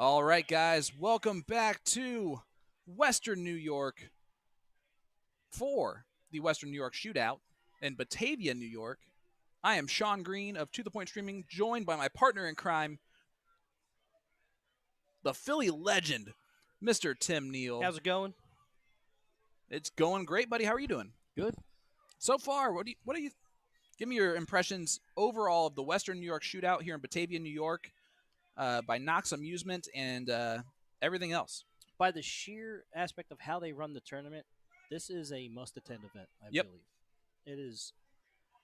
All right, guys, welcome back to Western New York for the Western New York Shootout in Batavia, New York. I am Sean Green of To The Point Streaming, joined by my partner in crime, the Philly legend, Mr. Tim Neal. How's it going? It's going great, buddy. How are you doing? Good. So far, what do you give me your impressions overall of the Western New York Shootout here in Batavia, New York, by Knox Amusement and everything else? By the sheer aspect of how they run the tournament, this is a must-attend event, I Yep. believe. It is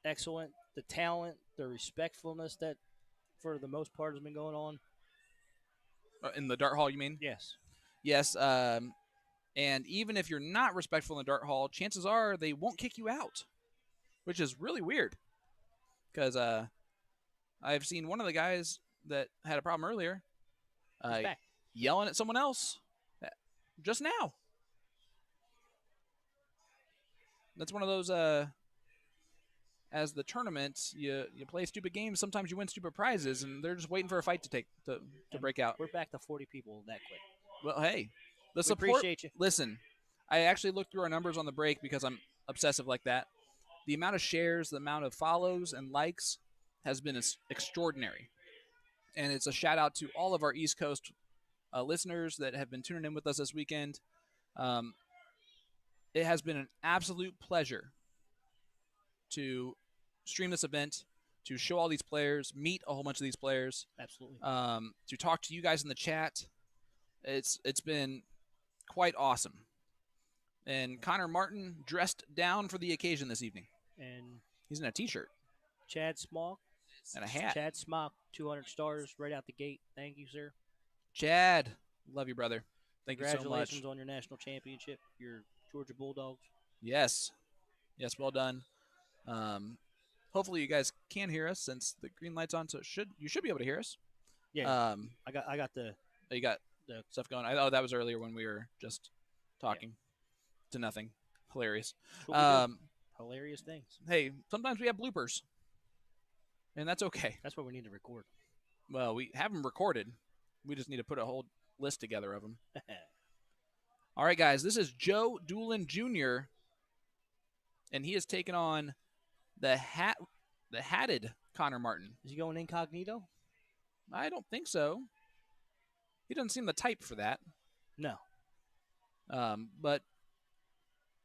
excellent. The talent, the respectfulness that, for the most part, has been going on. In the dart hall, you mean? Yes. Yes. And even if you're not respectful in the dart hall, chances are they won't kick you out, which is really weird. Because I've seen one of the guys that had a problem earlier yelling at someone else just now. That's one of those, as the tournament, you play stupid games. Sometimes you win stupid prizes, and they're just waiting for a fight to break out. We're back to 40 people that quick. Well, hey, the We support. appreciate you. Listen, I actually looked through our numbers on the break because I'm obsessive like that. The amount of shares, the amount of follows and likes has been extraordinary. And it's a shout out to all of our East Coast listeners that have been tuning in with us this weekend. It has been an absolute pleasure to stream this event, to show all these players, meet a whole bunch of these players. Absolutely. To talk to you guys in the chat. It's been quite awesome. And Connor Martin dressed down for the occasion this evening. And he's in a T-shirt. Chad Smock. And a hat. Chad Smock, 200 stars right out the gate. Thank you, sir. Chad, love you, brother. Thank you so much. Congratulations on your national championship, your Georgia Bulldogs. Yes. Yes, well done. Hopefully you guys can hear us since the green light's on, so you should be able to hear us. Yeah. I got the you got the stuff going. That was earlier when we were just talking to nothing. Hilarious. Hilarious things. Hey, sometimes we have bloopers, and that's okay. That's what we need to record. Well, we have them recorded. We just need to put a whole list together of them. All right, guys, this is Joe Doolan Jr., and he has taken on the hatted Connor Martin. Is he going incognito? I don't think so. He doesn't seem the type for that. No. But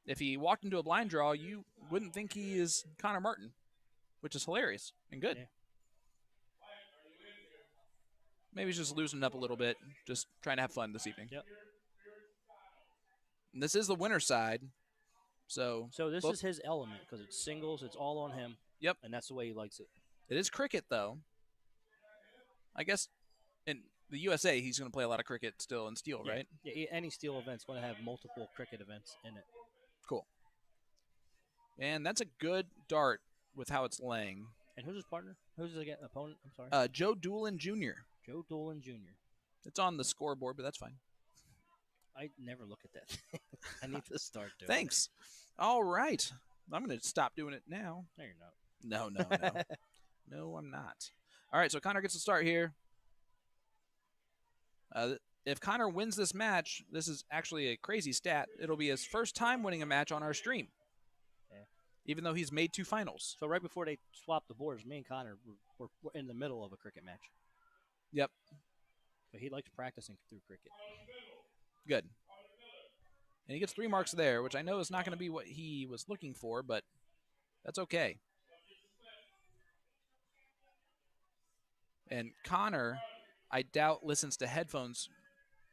if he walked into a blind draw, you wouldn't think he is Connor Martin, which is hilarious and good. Yeah. Maybe he's just loosening up a little bit, just trying to have fun this evening. Yep. And this is the winner's side. So this is his element because it's singles. It's all on him. Yep. And that's the way he likes it. It is cricket, though. I guess in the USA, he's going to play a lot of cricket still in steel, right? Yeah, any steel event's going to have multiple cricket events in it. Cool. And that's a good dart with how it's laying. And who's his partner? Who's his opponent? I'm sorry. Joe Doolan Jr. Joe Doolan Jr. It's on the scoreboard, but that's fine. I never look at that. I need to start doing Thanks. All right. I'm going to stop doing it now. No, you're not. No. No, I'm not. All right, so Connor gets to start here. If Connor wins this match, this is actually a crazy stat. It'll be his first time winning a match on our stream. Yeah. Even though he's made 2 finals. So right before they swapped the boards, me and Connor were in the middle of a cricket match. Yep. But he likes practicing through cricket. Good. And he gets 3 marks there, which I know is not going to be what he was looking for, but that's okay. And Connor, I doubt, listens to headphones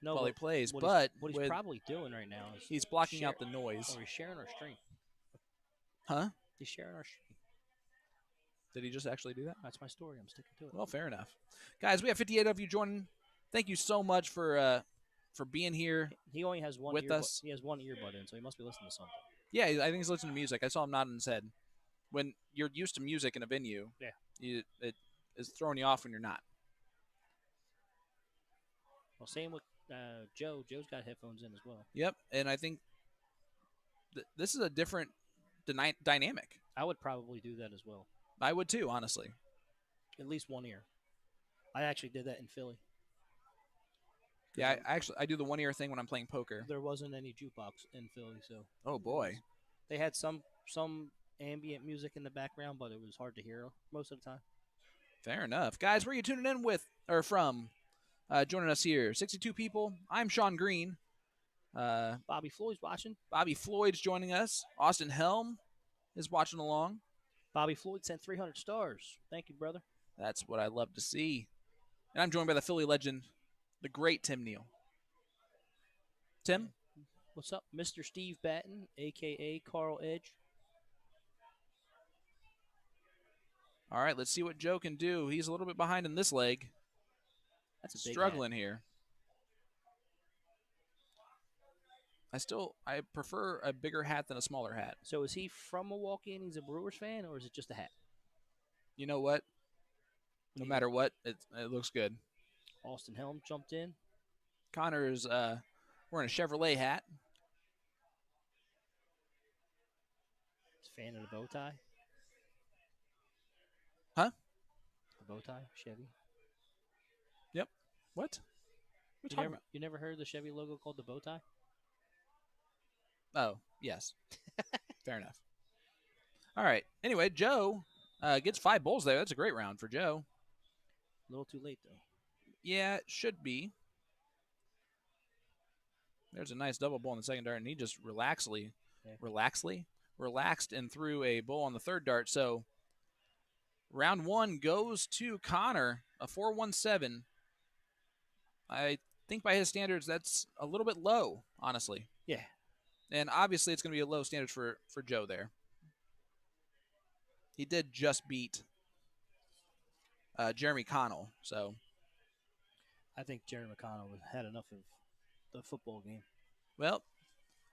while he plays, but what he's probably doing right now is he's blocking out the noise. Or he's sharing our stream. Huh? He's sharing our stream. Did he just actually do that? That's my story. I'm sticking to it. Well, fair enough. Guys, we have 58 of you joining. Thank you so much for being here. He only has one with us. He has one earbud in, so he must be listening to something. Yeah, I think he's listening to music. I saw him nodding his head. When you're used to music in a venue, it is throwing you off when you're not. Well, same with Joe. Joe's got headphones in as well. Yep, and I think this is a different dynamic. I would probably do that as well. I would too, honestly. At least one ear. I actually did that in Philly. Yeah, I do the one ear thing when I'm playing poker. There wasn't any jukebox in Philly, so. Oh boy. They had some ambient music in the background, but it was hard to hear most of the time. Fair enough. Guys, where are you tuning in with or from? Joining us here, 62 people. I'm Sean Green. Bobby Floyd's watching. Bobby Floyd's joining us. Austin Helm is watching along. Bobby Floyd sent 300 stars. Thank you, brother. That's what I love to see. And I'm joined by the Philly legend, the great Tim Neal. Tim? What's up, Mr. Steve Batten, a.k.a. Carl Edge? All right, let's see what Joe can do. He's a little bit behind in this leg. That's a big struggling hat. Here. I prefer a bigger hat than a smaller hat. So is he from Milwaukee and he's a Brewers fan, or is it just a hat? You know what? No matter what, it looks good. Austin Helm jumped in. Connor's wearing a Chevrolet hat. Fan of the bow tie. Huh? The bow tie, Chevy. Yep. What? What are you talking about? You never heard the Chevy logo called the bow tie? Oh, yes. Fair enough. All right. Anyway, Joe gets 5 bowls there. That's a great round for Joe. A little too late, though. Yeah, it should be. There's a nice double bowl on the second dart, and he just relaxed and threw a bowl on the third dart. So round 1 goes to Connor, a 4-1-7. I think by his standards, that's a little bit low, honestly. Yeah. And obviously, it's going to be a low standard for Joe there. He did just beat Jeremy Connell, so. I think Jeremy Connell had enough of the football game. Well,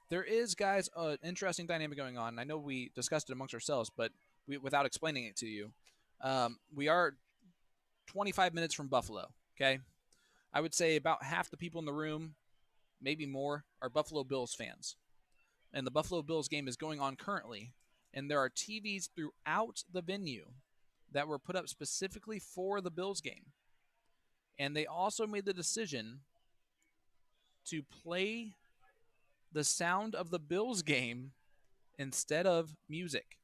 there is, guys, an interesting dynamic going on. I know we discussed it amongst ourselves, but without explaining it to you, we are 25 minutes from Buffalo, okay? I would say about half the people in the room, maybe more, are Buffalo Bills fans. And the Buffalo Bills game is going on currently, and there are TVs throughout the venue that were put up specifically for the Bills game. And they also made the decision to play the sound of the Bills game instead of music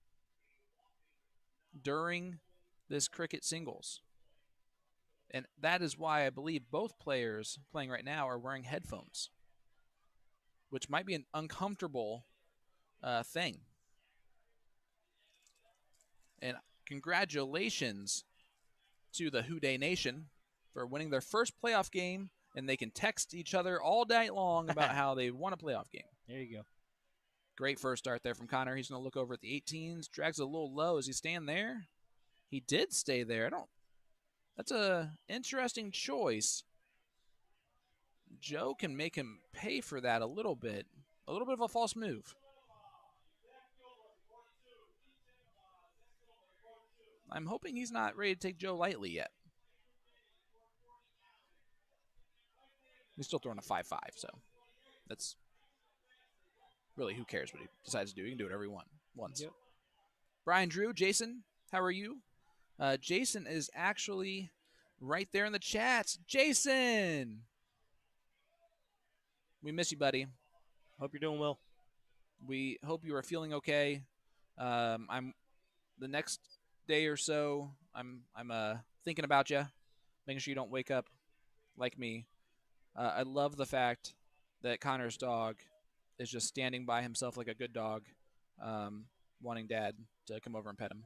during this cricket singles. And that is why I believe both players playing right now are wearing headphones, which might be an uncomfortable thing. And congratulations to the Houday Nation for winning their first playoff game, and they can text each other all night long about how they won a playoff game. There you go. Great first start there from Connor. He's going to look over at the 18s, drags it a little low. Is he staying there? He did stay there. That's a interesting choice. Joe can make him pay for that a little bit of a false move. I'm hoping he's not ready to take Joe lightly yet. He's still throwing a 5-5, so that's really, who cares what he decides to do. He can do whatever he wants. Yep. Brian Drew, Jason, how are you? Jason is actually right there in the chats. Jason! We miss you, buddy. Hope you're doing well. We hope you are feeling okay. I'm the next day or so, I'm thinking about you, making sure you don't wake up like me. I love the fact that Connor's dog is just standing by himself like a good dog, wanting Dad to come over and pet him.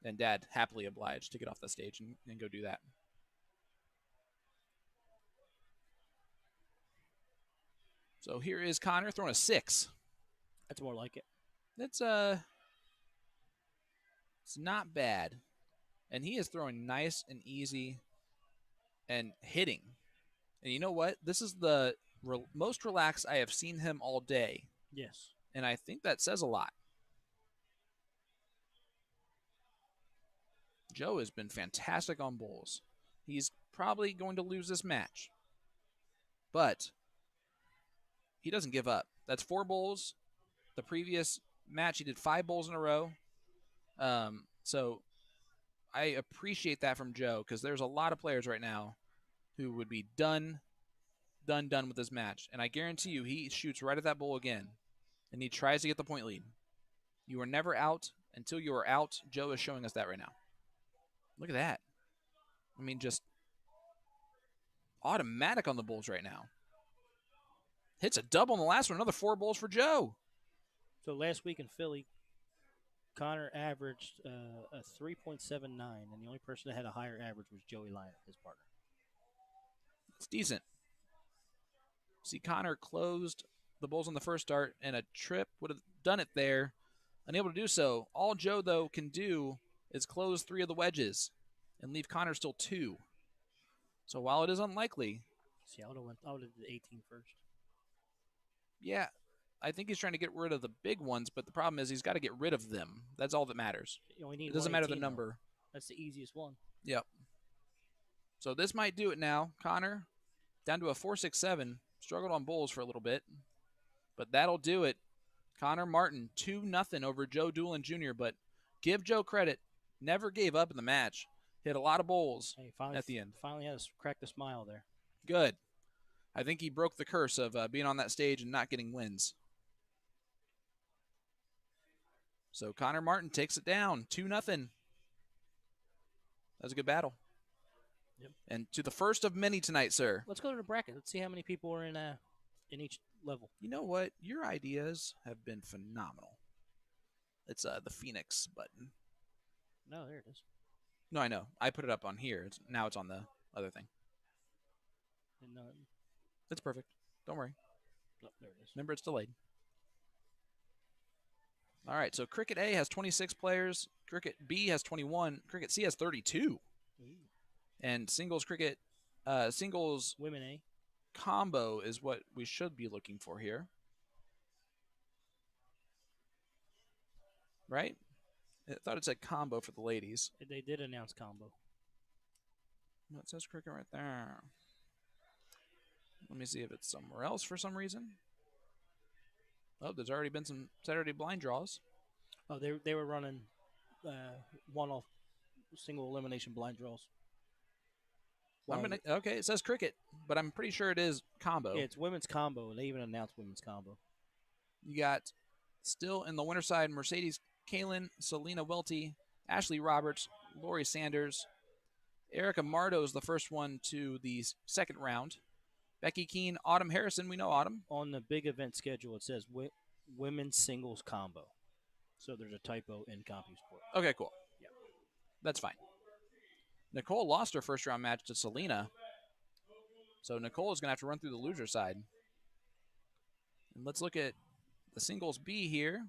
And Dad happily obliged to get off the stage and go do that. So here is Connor throwing a 6. That's more like it. It's not bad. And he is throwing nice and easy and hitting. And you know what? This is the most relaxed I have seen him all day. Yes. And I think that says a lot. Joe has been fantastic on bowls. He's probably going to lose this match. But he doesn't give up. That's 4 bowls. The previous match, he did 5 bowls in a row. So I appreciate that from Joe, because there's a lot of players right now who would be done done with this match. And I guarantee you he shoots right at that bowl again. And he tries to get the point lead. You are never out until you are out. Joe is showing us that right now. Look at that. I mean, just automatic on the Bulls right now. Hits a double in the last one. Another 4 bowls for Joe. So last week in Philly, Connor averaged a 3.79, and the only person that had a higher average was Joey Lyon, his partner. It's decent. See, Connor closed the Bulls on the first start, and a trip would have done it there. Unable to do so. All Joe, though, can do is close 3 of the wedges and leave Connor still 2. So while it is unlikely. See, I would have did the 18 first. Yeah, I think he's trying to get rid of the big ones, but the problem is he's got to get rid of them. That's all that matters. You only need it doesn't matter the 18, number. Though. That's the easiest one. Yep. So this might do it now. Connor down to a 4.67. Struggled on bowls for a little bit, but that'll do it. Connor Martin 2-0 over Joe Doolan Jr., but give Joe credit. Never gave up in the match. Hit a lot of bowls at the end. Finally had to crack the smile there. Good. I think he broke the curse of being on that stage and not getting wins. So Connor Martin takes it down, 2-0. That was a good battle. Yep. And to the first of many tonight, sir. Let's go to the bracket. Let's see how many people are in each level. You know what? Your ideas have been phenomenal. It's the Phoenix button. No, there it is. No, I know. I put it up on here. Now it's on the other thing. It's perfect. Don't worry. Oh, there it is. Remember, it's delayed. All right, so Cricket A has 26 players. Cricket B has 21. Cricket C has 32. Ooh. And singles cricket, singles Women A combo is what we should be looking for here. Right? I thought it said combo for the ladies. They did announce combo. Well, it says cricket right there. Let me see if it's somewhere else for some reason. Oh, there's already been some Saturday blind draws. Oh, they were running one-off single elimination blind draws. Okay, it says cricket, but I'm pretty sure it is combo. Yeah, it's women's combo. They even announced women's combo. You got still in the winter side, Mercedes Kalin, Selena Welty, Ashley Roberts, Lori Sanders. Erica Mardo is the first one to the second round. Becky Keene, Autumn Harrison. We know Autumn. On the big event schedule, it says women's singles combo. So there's a typo in CompuSport. Okay, cool. Yeah. That's fine. Nicole lost her first round match to Selena. So Nicole is going to have to run through the loser side. And let's look at the singles B here.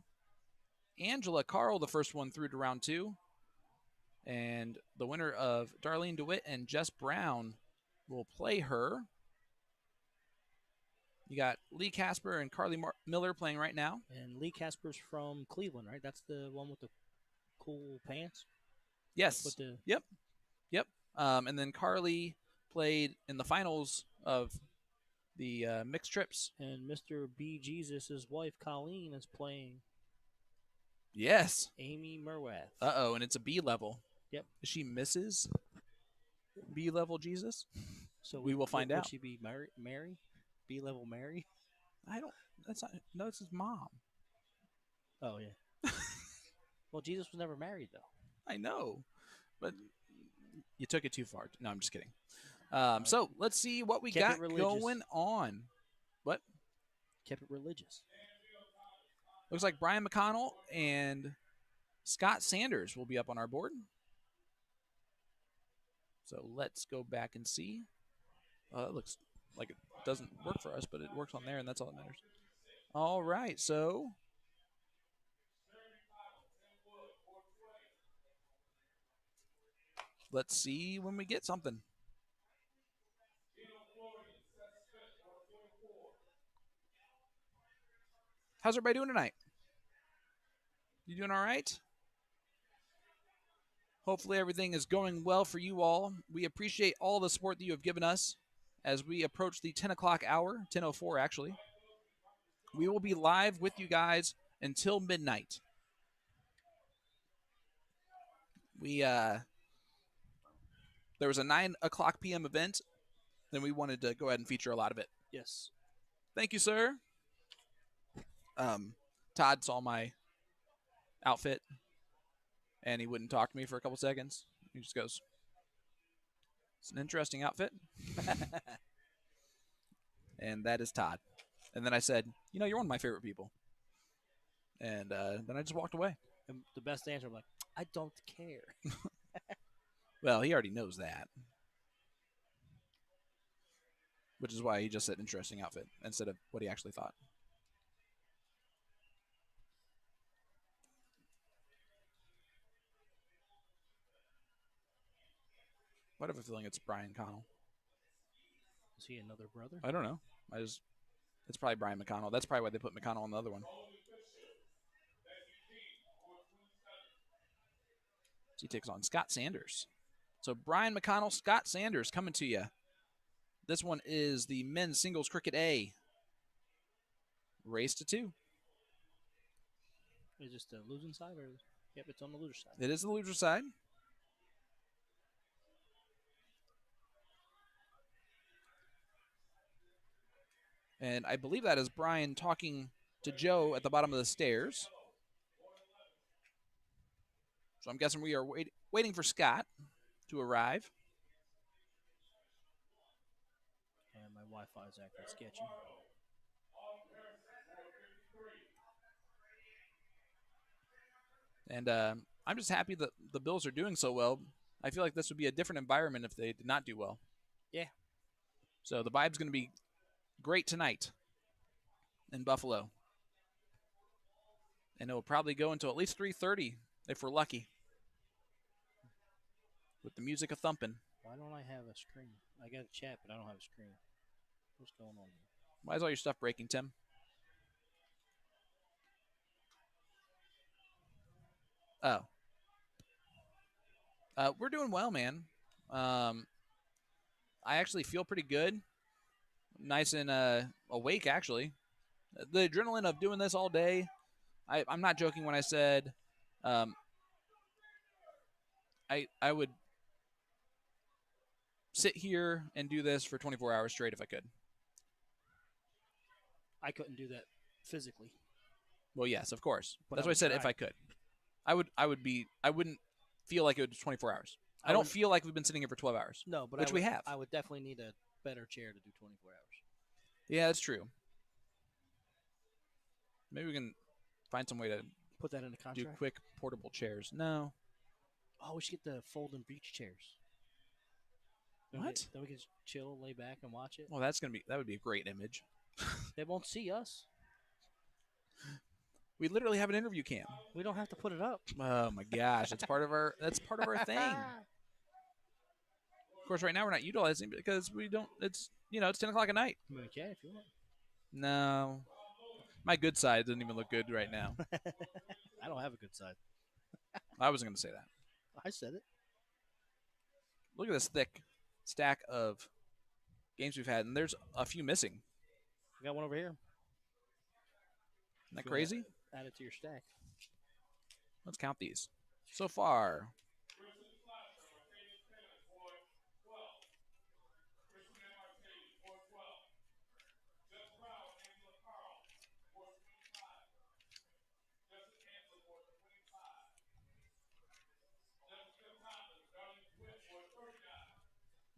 Angela Carl, the first one through to round 2. And the winner of Darlene DeWitt and Jess Brown will play her. You got Lee Casper and Carly Miller playing right now. And Lee Casper's from Cleveland, right? That's the one with the cool pants? Yes. Yep. And then Carly played in the finals of the mixed trips. And Mr. B. Jesus' wife, Colleen, is playing. Yes. Amy Merwath. Uh-oh, and it's a B level. Yep. Is she Mrs. B level Jesus? So we will find out. Would she be Mary? B level Mary? No, it's his mom. Oh, yeah. Well, Jesus was never married, though. I know, but you took it too far. No, I'm just kidding. So let's see what we got going on. What? Kept it religious. Looks like Brian McConnell and Scott Sanders will be up on our board. So let's go back and see. It looks like it doesn't work for us, but it works on there, and that's all that matters. All right, so let's see when we get something. How's everybody doing tonight? You doing all right? Hopefully everything is going well for you all. We appreciate all the support that you have given us as we approach the 10 o'clock hour, 10:04 actually. We will be live with you guys until midnight. There was a 9 o'clock p.m. event, then we wanted to go ahead and feature a lot of it. Yes. Thank you, sir. Todd saw my outfit, and he wouldn't talk to me for a couple seconds. He just goes, "It's an interesting outfit," and that is Todd. And then I said, "You're one of my favorite people." And then I just walked away. And the best answer, I'm like, I don't care. Well, he already knows that, which is why he just said interesting outfit instead of what he actually thought. Why do I have a feeling it's Brian Connell? Is he another brother? I don't know. It's probably Brian McConnell. That's probably why they put McConnell on the other one. So he takes on Scott Sanders. So Brian McConnell, Scott Sanders coming to you. This one is the men's singles cricket A. Race to 2. Is this the losing side or? Yep, it's on the loser side. It is the loser side. And I believe that is Brian talking to Joe at the bottom of the stairs. So I'm guessing we are waiting for Scott to arrive. And my Wi-Fi is acting sketchy. And I'm just happy that the Bills are doing so well. I feel like this would be a different environment if they did not do well. Yeah. So the vibe's going to be great tonight in Buffalo. And it will probably go until at least 3:30 if we're lucky. With the music a-thumping. Why don't I have a screen? I got a chat, but I don't have a screen. What's going on here? Why is all your stuff breaking, Tim? Oh. We're doing well, man. I actually feel pretty good. Nice and awake, actually. The adrenaline of doing this all day. I'm not joking when I said I would sit here and do this for 24 hours straight if I could. I couldn't do that physically. Well, yes, of course. But That's why I said if I could. I wouldn't feel like it was 24 hours. I don't feel like we've been sitting here for 12 hours. No, but we have. I would definitely need a better chair to do 24 hours. Yeah, that's true. Maybe we can find some way to put that in the contract. Do quick portable chairs. No. Oh, we should get the folding beach chairs. What? Then we can just chill, lay back, and watch it. Well, that would be a great image. They won't see us. We literally have an interview cam. We don't have to put it up. Oh my gosh, that's part of our thing. Of course, right now we're not utilizing it because we don't. It's 10 o'clock at night. You can if you want. No, my good side doesn't even look good right now. I don't have a good side. I wasn't going to say that. I said it. Look at this thick stack of games we've had, and there's a few missing. We got one over here. Isn't that crazy? Add it to your stack. Let's count these. So far,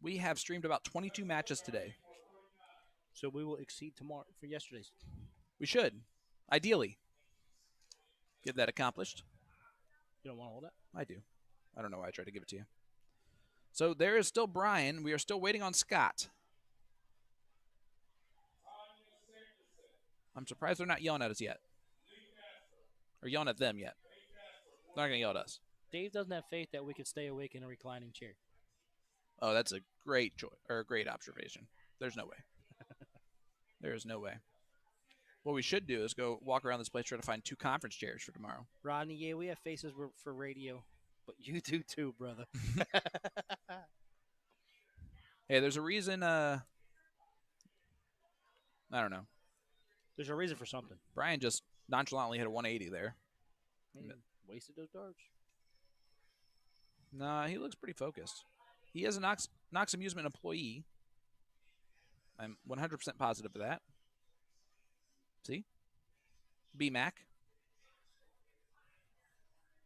we have streamed about 22 matches today. So we will exceed tomorrow for yesterday's. We should, ideally, get that accomplished. You don't want to hold it? I do. I don't know why I tried to give it to you. So there is still Brian. We are still waiting on Scott. I'm surprised they're not yelling at us yet. Or yelling at them yet. They're not going to yell at us. Dave doesn't have faith that we could stay awake in a reclining chair. Oh, that's a great choice or a great observation. There's no way. There is no way. What we should do is go walk around this place, try to find 2 conference chairs for tomorrow. Rodney, yeah, we have faces for radio, but you do too, brother. Hey, there's a reason. I don't know. There's a reason for something. Brian just nonchalantly hit a 180 there. Wasted those darts. Nah, he looks pretty focused. He is a Knox Amusement employee. I'm 100% positive of that. See? B-Mac.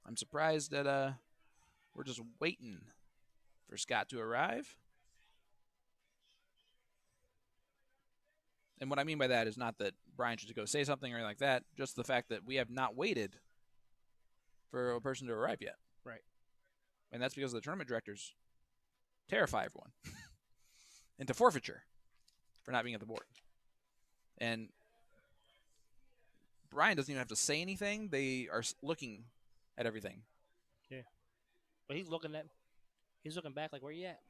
I'm surprised that we're just waiting for Scott to arrive. And what I mean by that is not that Brian should go say something or anything like that, just the fact that we have not waited for a person to arrive yet. Right. And that's because the tournament directors terrify everyone into forfeiture for not being at the board. And Brian doesn't even have to say anything. They are looking at everything. Yeah. But he's looking back like, where you at?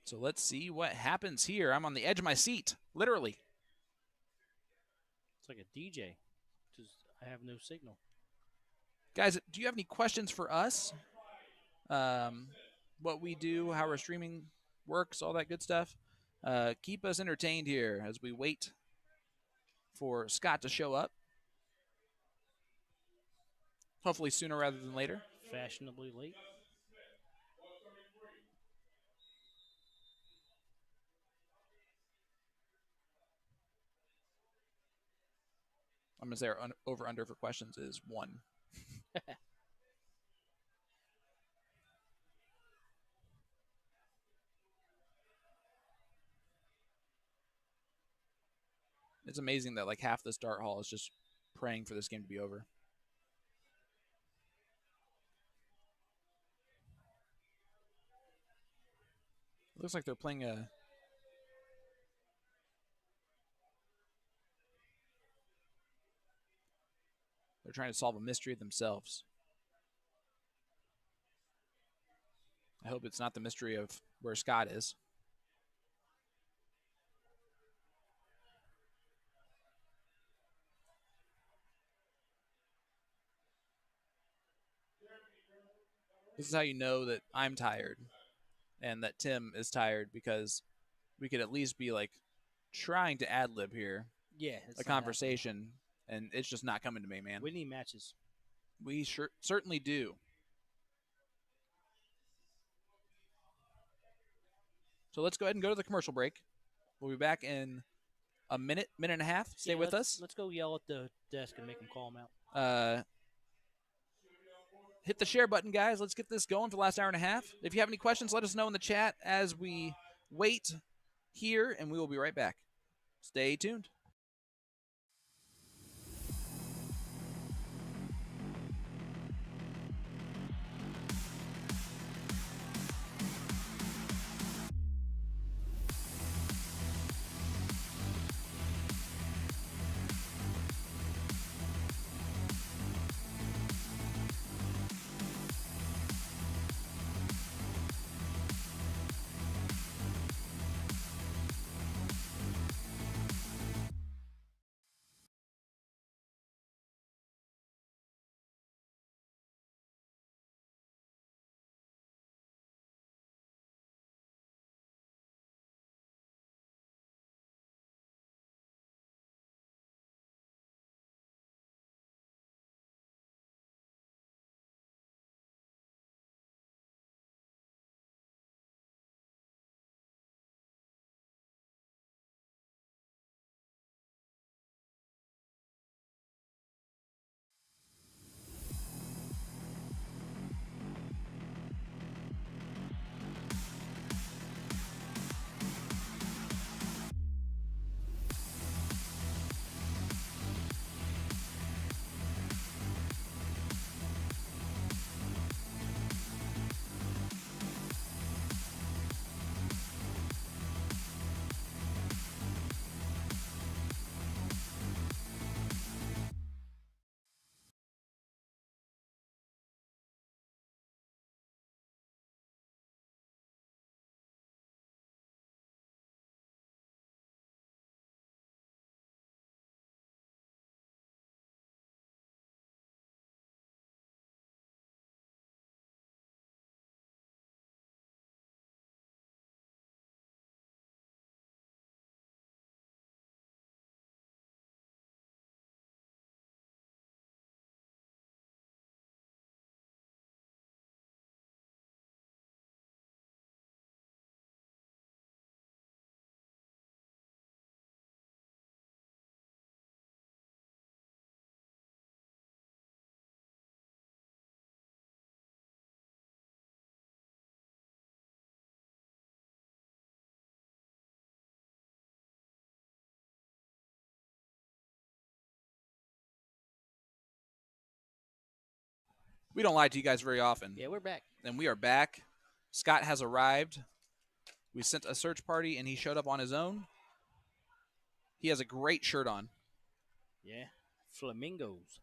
So let's see what happens here. I'm on the edge of my seat, literally. It's like a DJ. Just I have no signal. Guys, do you have any questions for us? What we do, how our streaming works, all that good stuff. Keep us entertained here as we wait for Scott to show up. Hopefully sooner rather than later. Fashionably late. I'm going to say our over-under for questions is 1. It's amazing that like half this dart hall is just praying for this game to be over. It looks like they're playing a... They're trying to solve a mystery themselves. I hope it's not the mystery of where Scott is. This is how you know that I'm tired and that Tim is tired, because we could at least be like trying to ad-lib here. Yeah. A conversation, and it's just not coming to me, man. We need matches. We certainly do. So let's go ahead and go to the commercial break. We'll be back in a minute and a half. Stay with us. Let's go yell at the desk and make them call them out. Hit the share button, guys. Let's get this going for the last hour and a half. If you have any questions, let us know in the chat as we wait here, and we will be right back. Stay tuned. We don't lie to you guys very often. Yeah, we're back. And we are back. Scott has arrived. We sent a search party, and he showed up on his own. He has a great shirt on. Yeah, flamingos.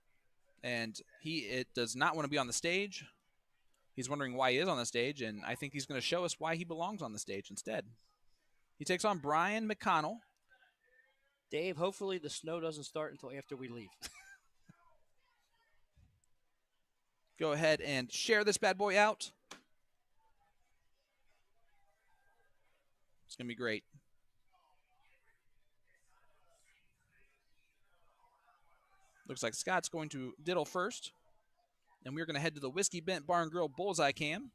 And it does not want to be on the stage. He's wondering why he is on the stage, and I think he's going to show us why he belongs on the stage instead. He takes on Brian McConnell. Dave, hopefully the snow doesn't start until after we leave. Go ahead and share this bad boy out. It's going to be great. Looks like Scott's going to diddle first. And we're going to head to the Whiskey Bent Bar and Grill Bullseye Cam.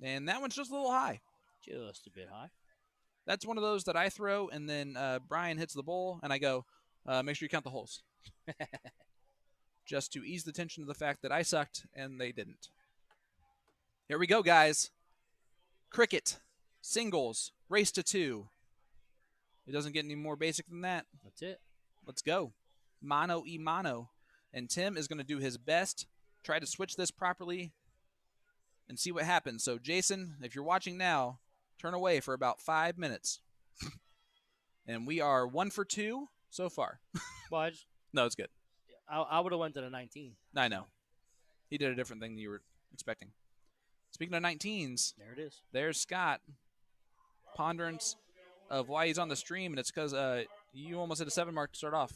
And that one's just a little high. Just a bit high. That's one of those that I throw, and then Brian hits the bowl, and I go, make sure you count the holes. Just to ease the tension of the fact that I sucked, and they didn't. Here we go, guys. Cricket, singles, race to 2. It doesn't get any more basic than that. That's it. Let's go. Mano y mano. And Tim is going to do his best, try to switch this properly, and see what happens. So, Jason, if you're watching now, turn away for about 5 minutes. And we are 1 for 2 so far. Well, No, it's good. I would have went to the 19. I know. He did a different thing than you were expecting. Speaking of 19s, There it is. there's Scott. Ponderance of why he's on the stream, and it's because you almost hit a 7 mark to start off.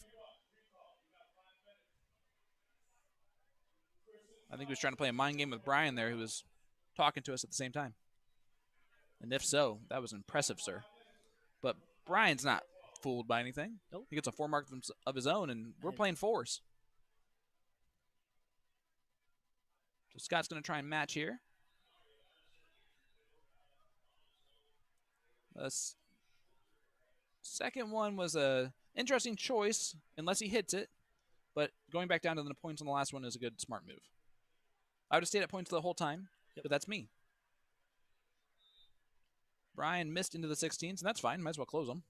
I think he was trying to play a mind game with Brian there, who was talking to us at the same time. And if so, that was impressive, sir. But Brian's not fooled by anything. Nope. He gets a 4 mark of his own, and we're playing 4s. So Scott's going to try and match here. The second one was a interesting choice, unless he hits it. But going back down to the points on the last one is a good, smart move. I would have stayed at points the whole time, but that's me. Brian missed into the 16s, and that's fine. Might as well close them.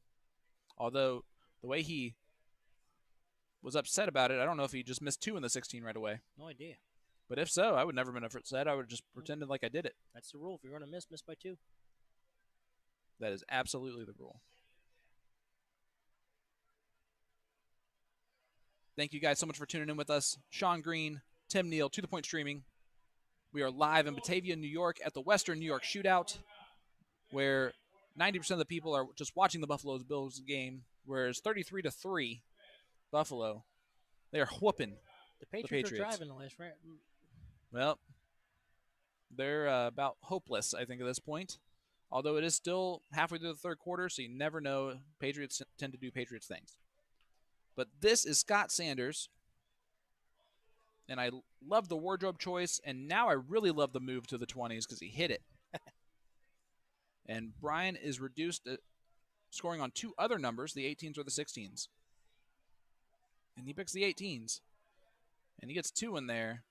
Although, the way he was upset about it, I don't know if he just missed 2 in the 16 right away. No idea. But if so, I would never have been upset. I would have just pretended like I did it. That's the rule. If you're going to miss by 2. That is absolutely the rule. Thank you guys so much for tuning in with us. Sean Green, Tim Neal, To The Point Streaming. We are live in Batavia, New York at the Western New York Shootout, where 90% of the people are just watching the Buffalo-Bills game, whereas 33-3, Buffalo, they are whooping the Patriots are driving the last round. Well, they're about hopeless, I think, at this point. Although it is still halfway through the third quarter, so you never know. Patriots tend to do Patriots things. But this is Scott Sanders. And I love the wardrobe choice. And now I really love the move to the 20s because he hit it. And Brian is reduced to scoring on 2 other numbers, the 18s or the 16s. And he picks the 18s. And he gets 2 in there.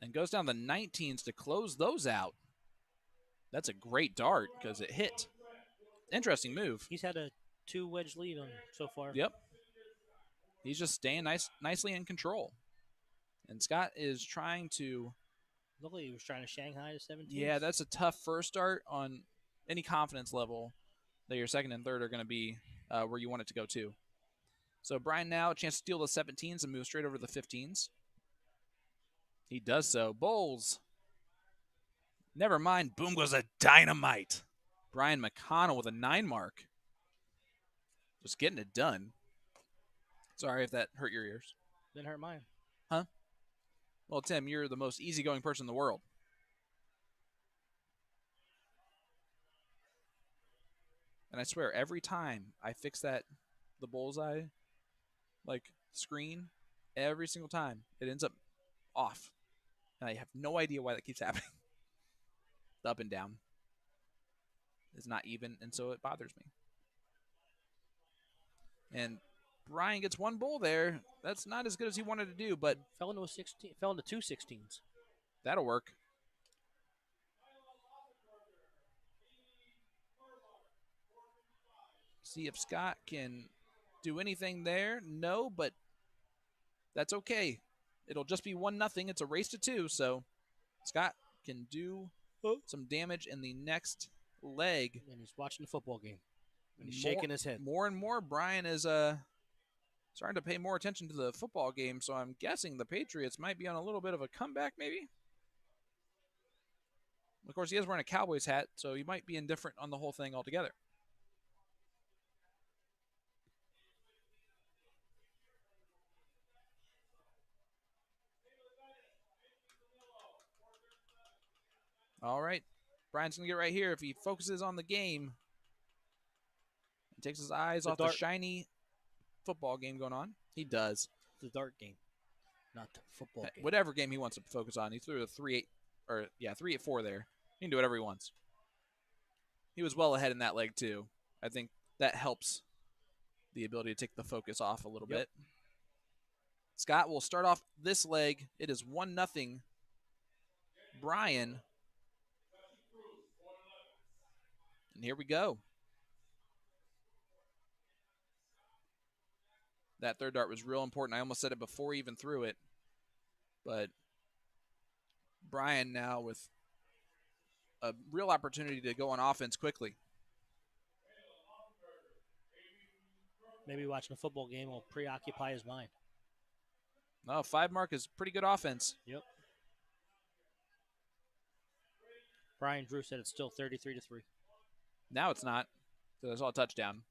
And goes down the 19s to close those out. That's a great dart because it hit. Interesting move. He's had a 2 wedge lead on so far. Yep. He's just staying nicely in control. And Scott is trying to... Looked like he was trying to Shanghai to 17. Yeah, that's a tough first start on any confidence level that your second and third are going to be where you want it to go to. So Brian now a chance to steal the 17s and move straight over to the 15s. He does so. Bowls. Never mind. Boom goes a dynamite. Brian McConnell with a 9 mark. Just getting it done. Sorry if that hurt your ears. Didn't hurt mine. Huh? Well, Tim, you're the most easygoing person in the world. And I swear, every time I fix the bullseye, screen, every single time, it ends up off. And I have no idea why that keeps happening. The up and down is not even, and so it bothers me. And Brian gets 1 bowl there. That's not as good as he wanted to do, but fell into 2 16s. That'll work. See if Scott can do anything there? No, but that's okay. It'll just be 1-0. It's a race to 2, so Scott can do some damage in the next leg. And he's watching the football game. And he's shaking his head. More and more, Brian is starting to pay more attention to the football game, so I'm guessing the Patriots might be on a little bit of a comeback, maybe. Of course, he is wearing a Cowboys hat, so he might be indifferent on the whole thing altogether. All right. Brian's going to get right here. If he focuses on the game and takes his eyes off the shiny football game going on, he does. The dart game, not the football game. Whatever game he wants to focus on. He threw a 3-8-4 there. He can do whatever he wants. He was well ahead in that leg, too. I think that helps the ability to take the focus off a little bit. Scott will start off this leg. It is 1-0. Brian. And here we go. That third dart was real important. I almost said it before he even threw it. But Brian now with a real opportunity to go on offense quickly. Maybe watching a football game will preoccupy his mind. No, 5 mark is pretty good offense. Yep. Brian Drew said it's still 33-3. Now it's not. So I saw a touchdown.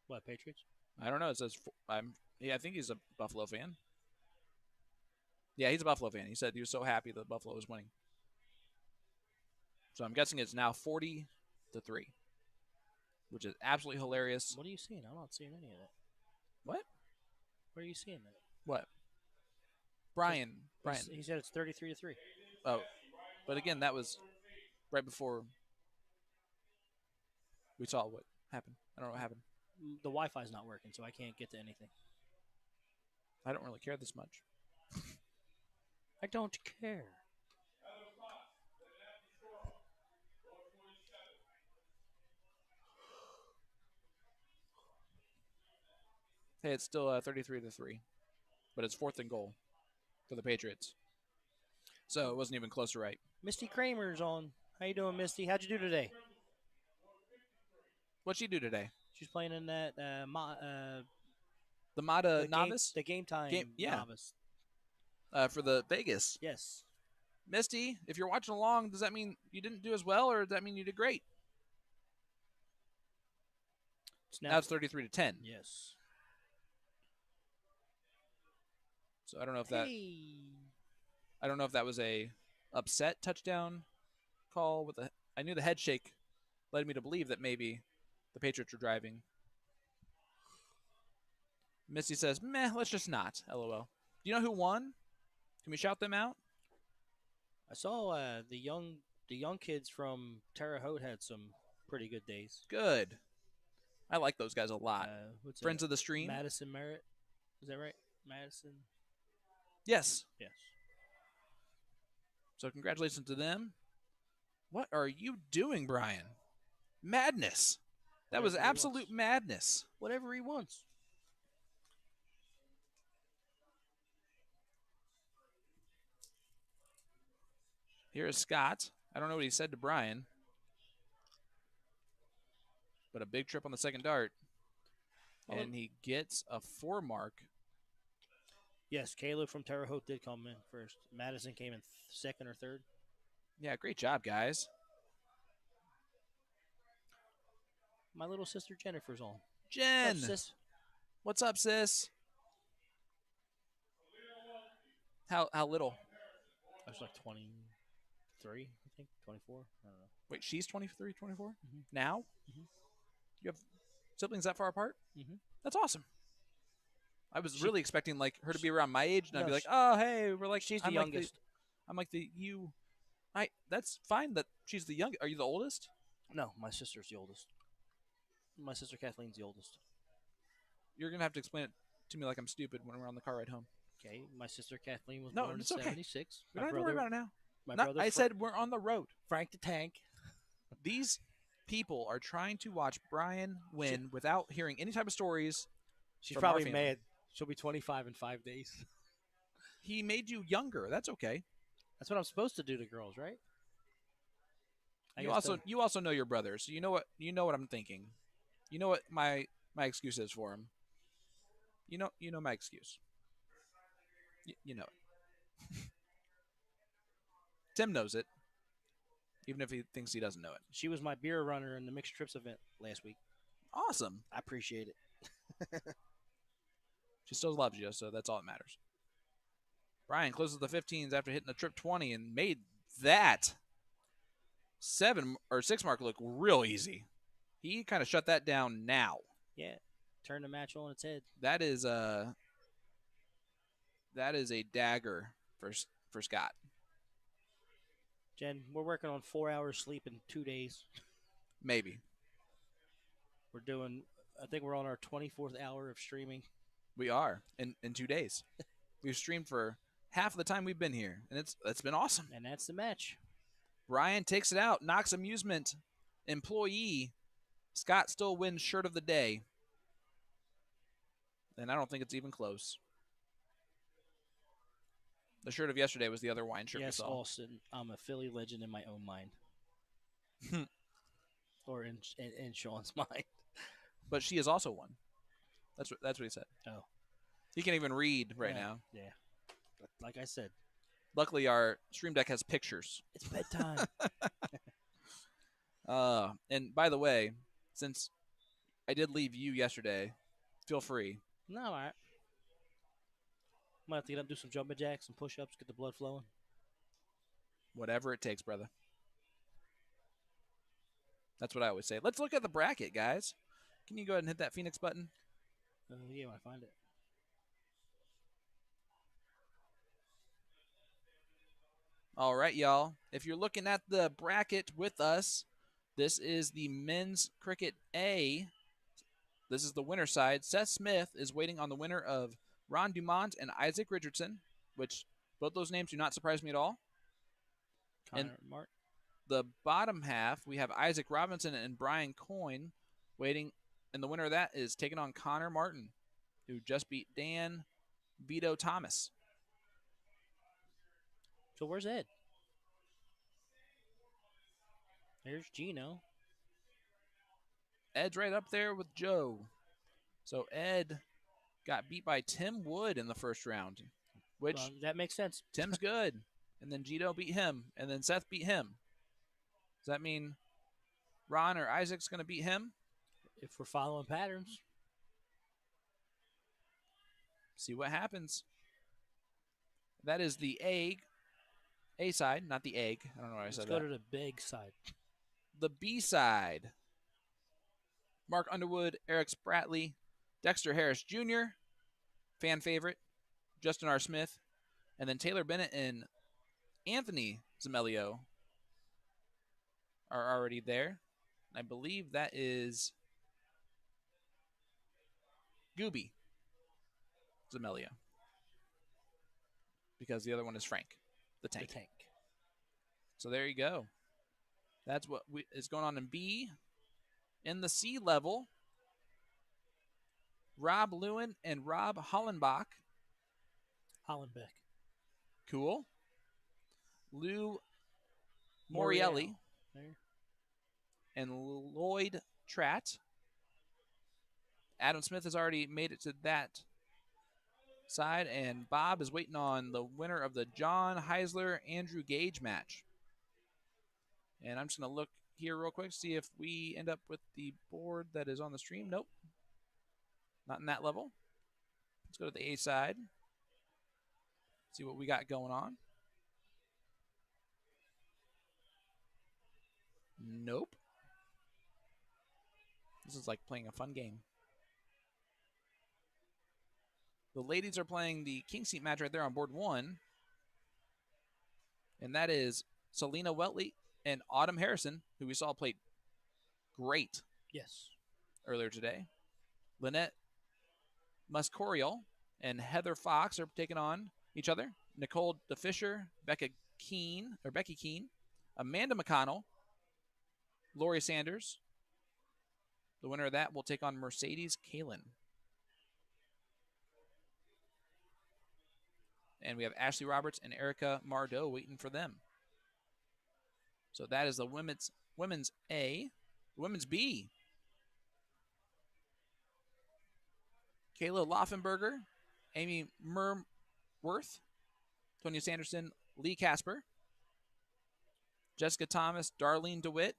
What, Patriots? I don't know. It says I think he's a Buffalo fan. Yeah, he's a Buffalo fan. He said he was so happy that Buffalo was winning. So I'm guessing it's now 40-3, which is absolutely hilarious. What are you seeing? I'm not seeing any of that. What? Where are you seeing that? What? Brian. He said it's 33-3. Oh, but again, that was right before we saw what happened. I don't know what happened. The Wi-Fi's not working, so I can't get to anything. I don't really care this much. I don't care. Hey, it's still 33-3, but it's 4th and goal for the Patriots. So it wasn't even close to right. Misty Kramer's on. How you doing, Misty? How'd you do today? What'd she do today? She's playing in that the Mata Novice? The game time Novice. For the Vegas. Yes. Misty, if you're watching along, does that mean you didn't do as well, or does that mean you did great? Now it's 33-10. Yes. So I don't know if that. I don't know if that was a upset touchdown call with the. I knew the head shake led me to believe that maybe the Patriots were driving. Misty says, "Meh, let's just not." LOL. Do you know who won? Can we shout them out? I saw the young kids from Terre Haute had some pretty good days. Good. I like those guys a lot. Friends of the stream. Madison Merritt. Is that right? Madison. Yes. Yes. So congratulations to them. What are you doing, Brian? Madness. That was absolute madness. Whatever he wants. Here is Scott. I don't know what he said to Brian. But a big trip on the second dart. And he gets a 4 mark. Yes, Caleb from Terre Haute did come in first. Madison came in second or third. Yeah, great job, guys. My little sister Jennifer's on. Jen! What's up, sis? What's up, sis? How little? I was like 23, I think. 24? I don't know. Wait, she's 23, 24? Mm-hmm. Now? Mm-hmm. You have siblings that far apart? Mm-hmm. That's awesome. I was really expecting her to be around my age, and I'd be like, "Oh, hey, we're like." She's the youngest. That's fine that she's the youngest. Are you the oldest? No, my sister's the oldest. My sister Kathleen's the oldest. You're gonna have to explain it to me like I'm stupid when we're on the car ride home. Okay, my sister Kathleen was born in 76. We don't have to worry about it now. My brother. I said we're on the road. Frank the Tank. These people are trying to watch Brian win without hearing any type of stories. She's from our probably family. mad. She'll be 25 in 5 days. He made you younger. That's okay. That's what I'm supposed to do to girls, right? You also know your brother, so you know what I'm thinking. You know what my excuse is for him. You know my excuse. You know it. Tim knows it, even if he thinks he doesn't know it. She was my beer runner in the mixed trips event last week. Awesome. I appreciate it. She still loves you, so that's all that matters. Brian closes the 15s after hitting a trip 20 and made that 7 or 6 mark look real easy. He kind of shut that down now. Yeah, turn the match on its head. That is a dagger for Scott. Jen, we're working on 4 hours sleep in 2 days. Maybe. I think we're on our 24th hour of streaming. We are in 2 days. We've streamed for half of the time we've been here, and it's been awesome. And that's the match. Brian takes it out, knocks amusement employee. Scott still wins shirt of the day. And I don't think it's even close. The shirt of yesterday was the other wine shirt we saw. Austin, I'm a Philly legend in my own mind. Or in Sean's mind. But she has also won. That's what he said. Oh. He can't even read right now. Yeah. Like I said. Luckily, our stream deck has pictures. It's bedtime. And by the way, since I did leave you yesterday, feel free. No, all right. Might have to get up and do some jumping jacks, some push-ups, get the blood flowing. Whatever it takes, brother. That's what I always say. Let's look at the bracket, guys. Can you go ahead and hit that Phoenix button? Yeah, when I find it. All right, y'all. If you're looking at the bracket with us, this is the men's cricket A. This is the winner side. Seth Smith is waiting on the winner of Ron Dumont and Isaac Richardson, which both those names do not surprise me at all. Connor Martin. The bottom half, we have Isaac Robinson and Brian Coyne waiting, and the winner of that is taking on Connor Martin, who just beat Dan Vito Thomas. So where's Ed? There's Gino. Ed's right up there with Joe. So Ed got beat by Tim Wood in the first round, which that makes sense. Tim's good. And then Gino beat him, and then Seth beat him. Does that mean Ron or Isaac's going to beat him? If we're following patterns. See what happens. That is the A side, not the egg. I don't know why I said that. Let's go to the big side. The B side. Mark Underwood, Eric Spratley, Dexter Harris Jr., fan favorite, Justin R. Smith, and then Taylor Bennett and Anthony Zamelio are already there. I believe that is Gooby Zamelio, because the other one is Frank, the tank. So there you go. That's what is going on in B. In the C level, Rob Lewin and Rob Hollenbach. Hollenbeck. Cool. Lou Morielli and Lloyd Tratt. Adam Smith has already made it to that side, and Bob is waiting on the winner of the John Heinzler Andrew Gage match. And I'm just going to look here real quick, see if we end up with the board that is on the stream. Nope. Not in that level. Let's go to the A side. See what we got going on. Nope. This is like playing a fun game. The ladies are playing the king seat match right there on board 1. And that is Selena Weltley and Autumn Harrison, who we saw played great earlier today. Lynette Muscorial and Heather Fox are taking on each other. Nicole DeFisher, Becky Keene, Amanda McConnell, Lori Sanders. The winner of that will take on Mercedes Kalin. And we have Ashley Roberts and Erica Mardeau waiting for them. So that is the women's A. Women's B. Kayla Laufenberger, Amy Merworth, Tonya Sanderson, Lee Casper, Jessica Thomas, Darlene DeWitt.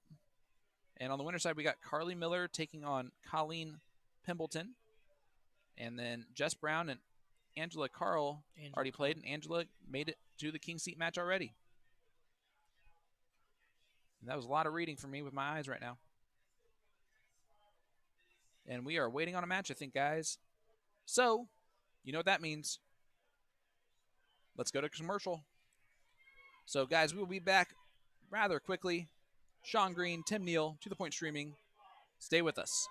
And on the winner's side, we got Carly Miller taking on Colleen Pimbleton. And then Jess Brown and Angela Carl already played, and Angela made it to the King Seat match already. And that was a lot of reading for me with my eyes right now. And we are waiting on a match, I think, guys. So, you know what that means. Let's go to commercial. So, guys, we will be back rather quickly. Sean Green, Tim Neal, To The Point Streaming. Stay with us.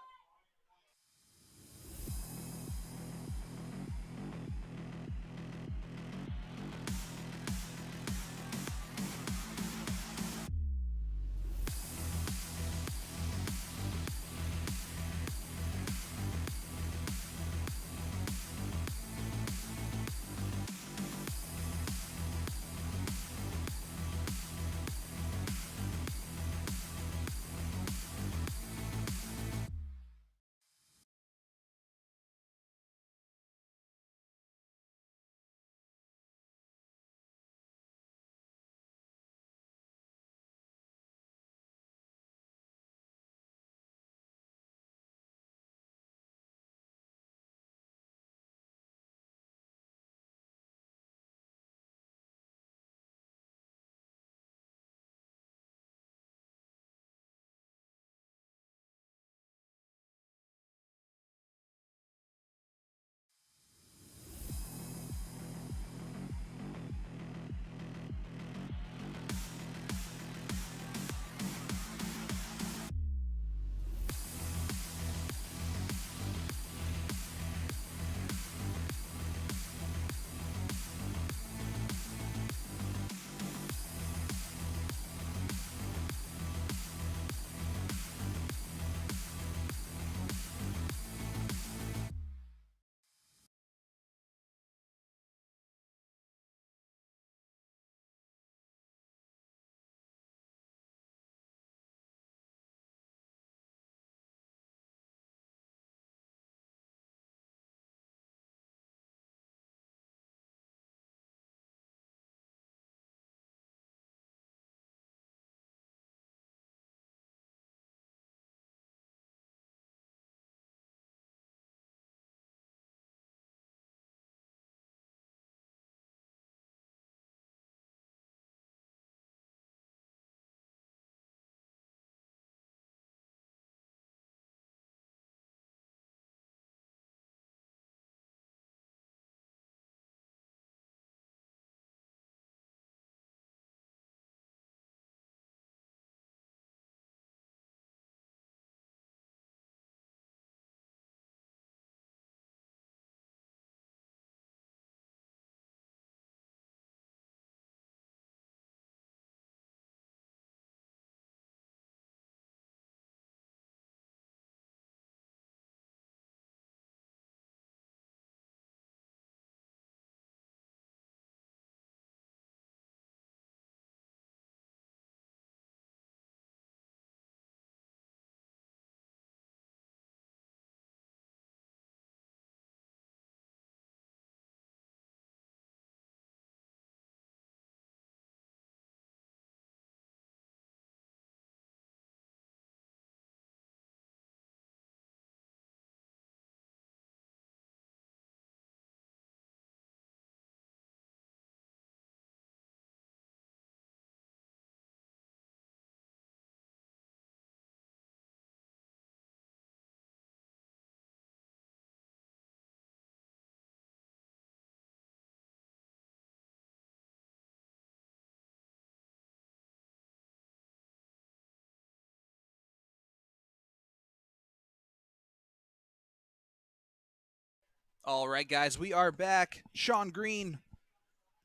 All right, guys, we are back. Sean Green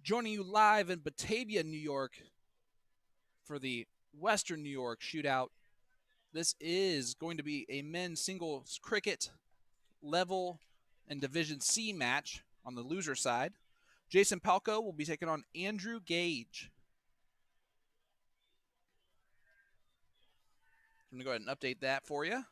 joining you live in Batavia, New York for the Western New York Shootout. This is going to be a men's singles cricket level and Division C match on the loser side. Jason Palco will be taking on Andrew Gage. I'm going to go ahead and update that for you.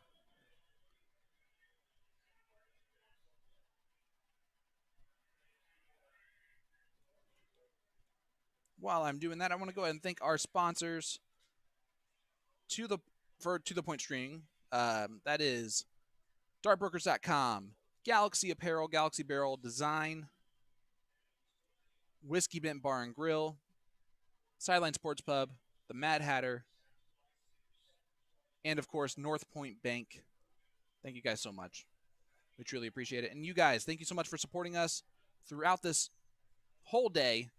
While I'm doing that, I want to go ahead and thank our sponsors to the point streaming. That is dartbrokers.com, Galaxy Apparel, Galaxy Barrel Design, Whiskey Bent Bar and Grill, Sideline Sports Pub, the Mad Hatter, and of course North Point Bank. Thank you guys so much. We truly appreciate it. And you guys, thank you so much for supporting us throughout this whole day,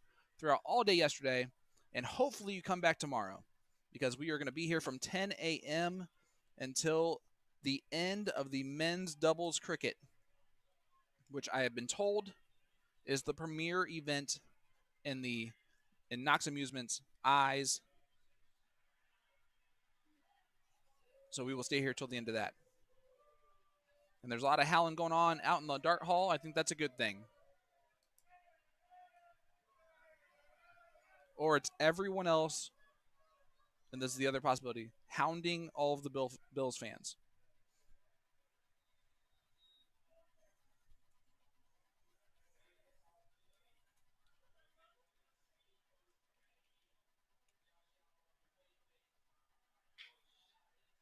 throughout all day yesterday, and hopefully you come back tomorrow because we are going to be here from 10 a.m. until the end of the men's doubles cricket, which I have been told is the premier event in Knox Amusement's eyes. So we will stay here till the end of that. And there's a lot of howling going on out in the dart hall. I think that's a good thing. Or it's everyone else, and this is the other possibility, hounding all of the Bills fans.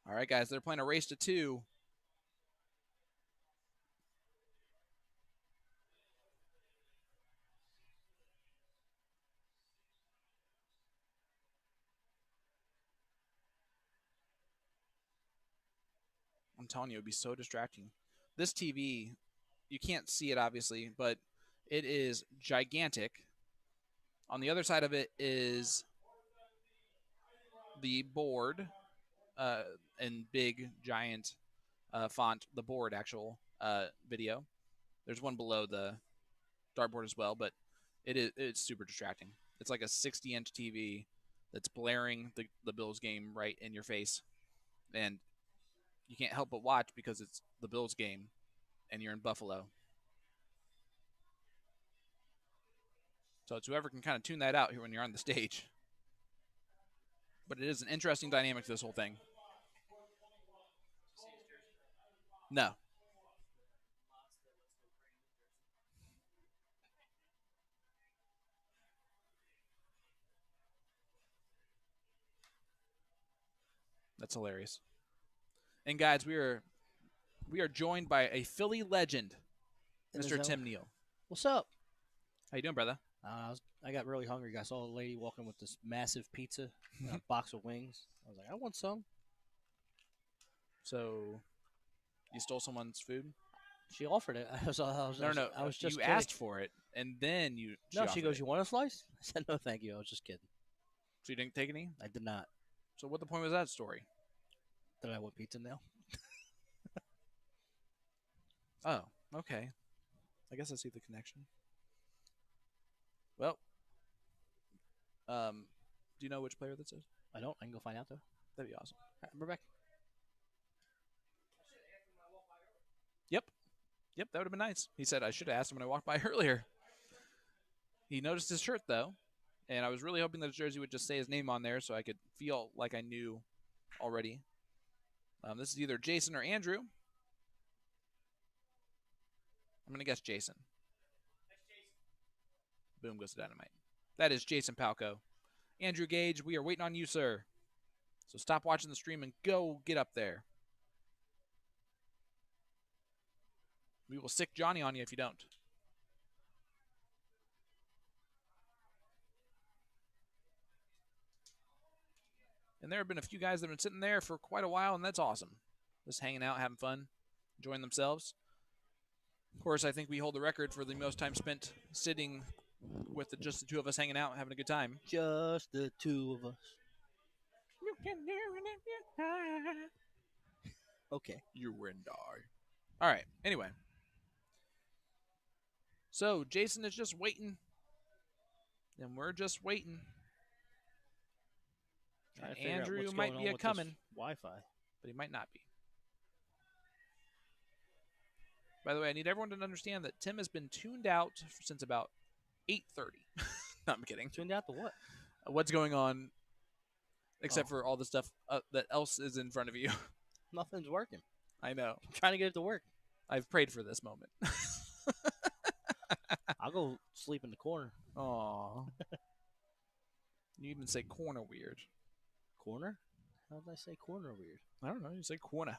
All right, guys, they're playing a race to 2. I'm telling you, it would be so distracting. This TV, you can't see it, obviously, but it is gigantic. On the other side of it is the board in big, giant font, the board actual video. There's one below the dartboard as well, but it's super distracting. It's like a 60-inch TV that's blaring the Bills game right in your face. And you can't help but watch because it's the Bills game and you're in Buffalo. So it's whoever can kind of tune that out here when you're on the stage. But it is an interesting dynamic to this whole thing. No. That's hilarious. And guys, we are joined by a Philly legend, Mr. Tim Neal. What's up? How you doing, brother? I got really hungry. I saw a lady walking with this massive pizza, a box of wings. I was like, I want some. So, you stole someone's food? She offered it. I was just you kidding. asked for it, and then she goes, you want a slice? I said, no, thank you. I was just kidding. So you didn't take any? I did not. So what the point was that story? That I want pizza now. Oh, okay. I guess I see the connection. Well, do you know which player this is? I don't. I can go find out, though. That'd be awesome. All right, we're back. Yep, that would have been nice. He said I should have asked him when I walked by earlier. He noticed his shirt, though, and I was really hoping that his jersey would just say his name on there so I could feel like I knew already. This is either Jason or Andrew. I'm going to guess Jason. Boom goes the dynamite. That is Jason Palco. Andrew Gage, we are waiting on you, sir. So stop watching the stream and go get up there. We will sick Johnny on you if you don't. And there have been a few guys that have been sitting there for quite a while, and that's awesome. Just hanging out, having fun, enjoying themselves. Of course, I think we hold the record for the most time spent sitting with just the two of us hanging out, having a good time. Just the two of us. You can do it if you try. Okay. You and I. All right. Anyway. So, Jason is just waiting. And we're just waiting. And Andrew might be coming. Wi-Fi. But he might not be. By the way, I need everyone to understand that Tim has been tuned out since about 8:30. No, I'm kidding. Tuned out to what? What's going on except Oh. for all the stuff that else is in front of you? Nothing's working. I know. I'm trying to get it to work. I've prayed for this moment. I'll go sleep in the corner. Aw. You even say corner weird. Corner? How did I say corner weird? I don't know. You say corner.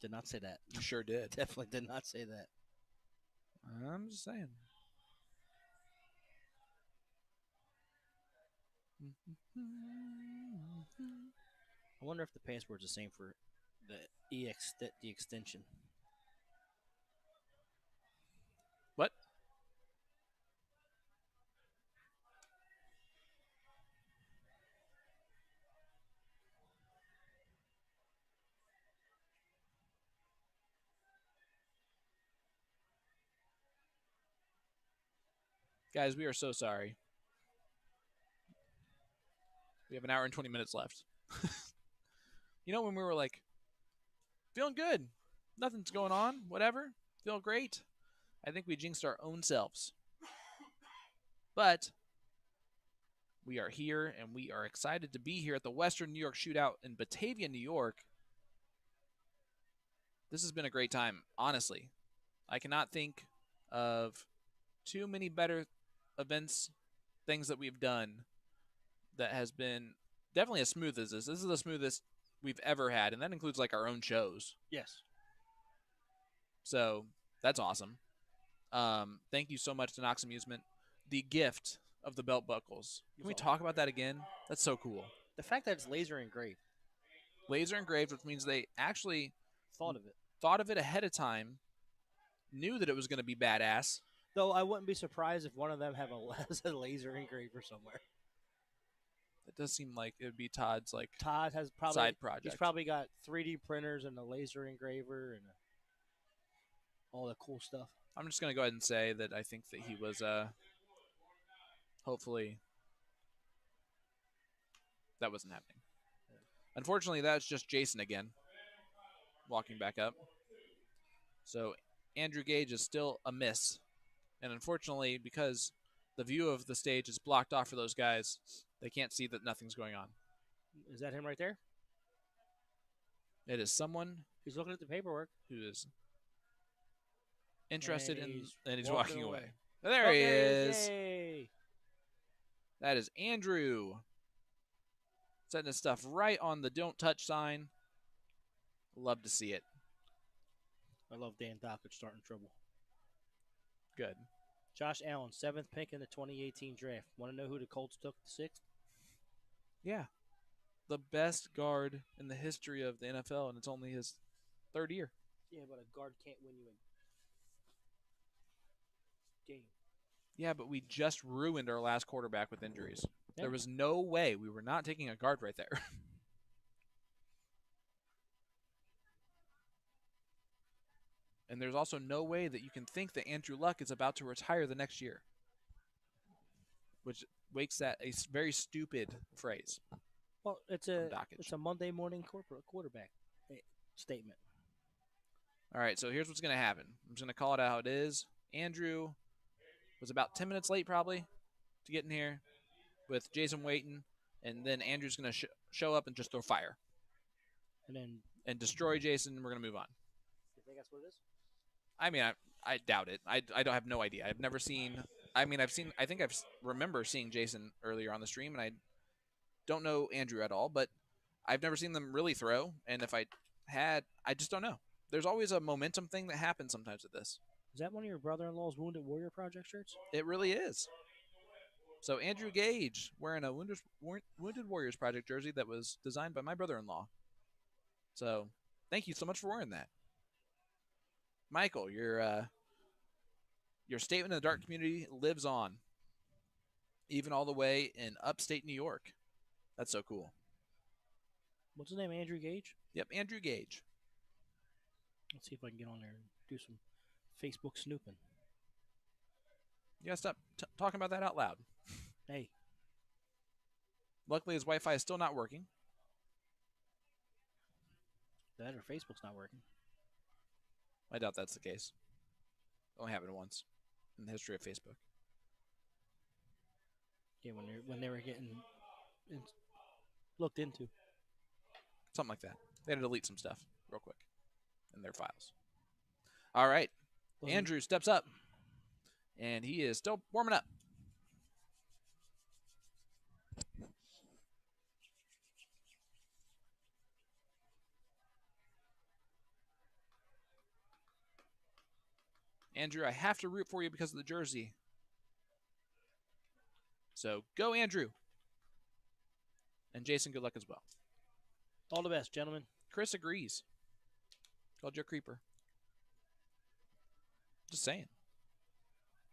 Did not say that. You sure did. Definitely did not say that. I'm just saying. I wonder if the password's the same for the extension. What? Guys, we are so sorry. We have an hour and 20 minutes left. You know, when we were like, feeling good, nothing's going on, whatever, feel great, I think we jinxed our own selves. But we are here, and we are excited to be here at the Western New York Shootout in Batavia, New York. This has been a great time, honestly. I cannot think of too many better events, things that we've done that has been definitely as smooth as this. This is the smoothest we've ever had, and that includes like our own shows. Yes. So that's awesome. Thank you so much to Knox Amusement. The gift of the belt buckles. Can we talk about that again? That's so cool. The fact that it's laser engraved. Laser engraved, which means they actually Thought of it. thought of it ahead of time, knew that it was going to be badass. Though I wouldn't be surprised if one of them has a laser engraver somewhere. It does seem like it would be Todd's like Todd has probably side project. He's probably got 3D printers and a laser engraver and all the cool stuff. I'm just going to go ahead and say that I think that he was hopefully that wasn't happening. Unfortunately, that's just Jason again walking back up. So Andrew Gage is still a miss. And unfortunately, because the view of the stage is blocked off for those guys, they can't see that nothing's going on. Is that him right there? It is someone He's looking at the paperwork. who is interested and he's walking walking away. away. There he is. Yay. That is Andrew. Setting his stuff right on the don't touch sign. Love to see it. I love Dan Dockett starting trouble. Good. Josh Allen, 7th pick in the 2018 draft. Want to know who the Colts took 6th? Yeah. The best guard in the history of the NFL, and it's only his 3rd year. Yeah, but a guard can't win you a game. Yeah, but we just ruined our last quarterback with injuries. Yeah. There was no way we were not taking a guard right there. And there's also no way that you can think that Andrew Luck is about to retire the next year, which makes that a very stupid phrase. Well, it's a Monday morning quarterback statement. All right, so here's what's going to happen. I'm just going to call it out how it is. Andrew was about 10 minutes late probably to get in here with Jason waiting, and then Andrew's going to show up and just throw fire. And destroy Jason, and we're going to move on. You think that's what it is? I mean, I doubt it. I don't have no idea. I've never seen. I mean, I think I remember seeing Jason earlier on the stream, and I don't know Andrew at all, but I've never seen them really throw. And if I had, I just don't know. There's always a momentum thing that happens sometimes with this. Is that one of your brother-in-law's Wounded Warrior Project shirts? It really is. So Andrew Gage wearing a Wounded Warriors Project jersey that was designed by my brother-in-law. So thank you so much for wearing that. Michael, your statement in the dark community lives on, even all the way in upstate New York. That's so cool. What's his name, Andrew Gage? Yep, Andrew Gage. Let's see if I can get on there and do some Facebook snooping. You gotta stop talking about that out loud. Hey. Luckily, his Wi-Fi is still not working. That or Facebook's not working. I doubt that's the case. Only happened once in the history of Facebook. Yeah, when they were getting looked into. Something like that. They had to delete some stuff real quick in their files. All right. Andrew steps up, and he is still warming up. Andrew, I have to root for you because of the jersey. So go, Andrew. And Jason, good luck as well. All the best, gentlemen. Chris agrees. Called you a creeper. Just saying.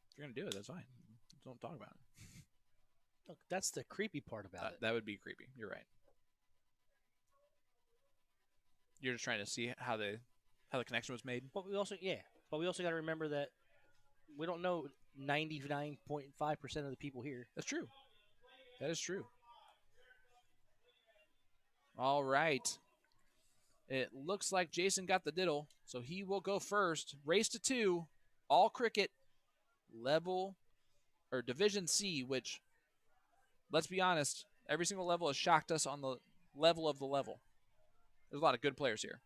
If you're going to do it, that's fine. Don't talk about it. Look, that's the creepy part about it. That would be creepy. You're right. You're just trying to see how the connection was made. But we also got to remember that we don't know 99.5% of the people here. That's true. That is true. All right. It looks like Jason got the diddle, so he will go first. Race to 2, all cricket, level, or Division C, which, let's be honest, every single level has shocked us on the level of the level. There's a lot of good players here.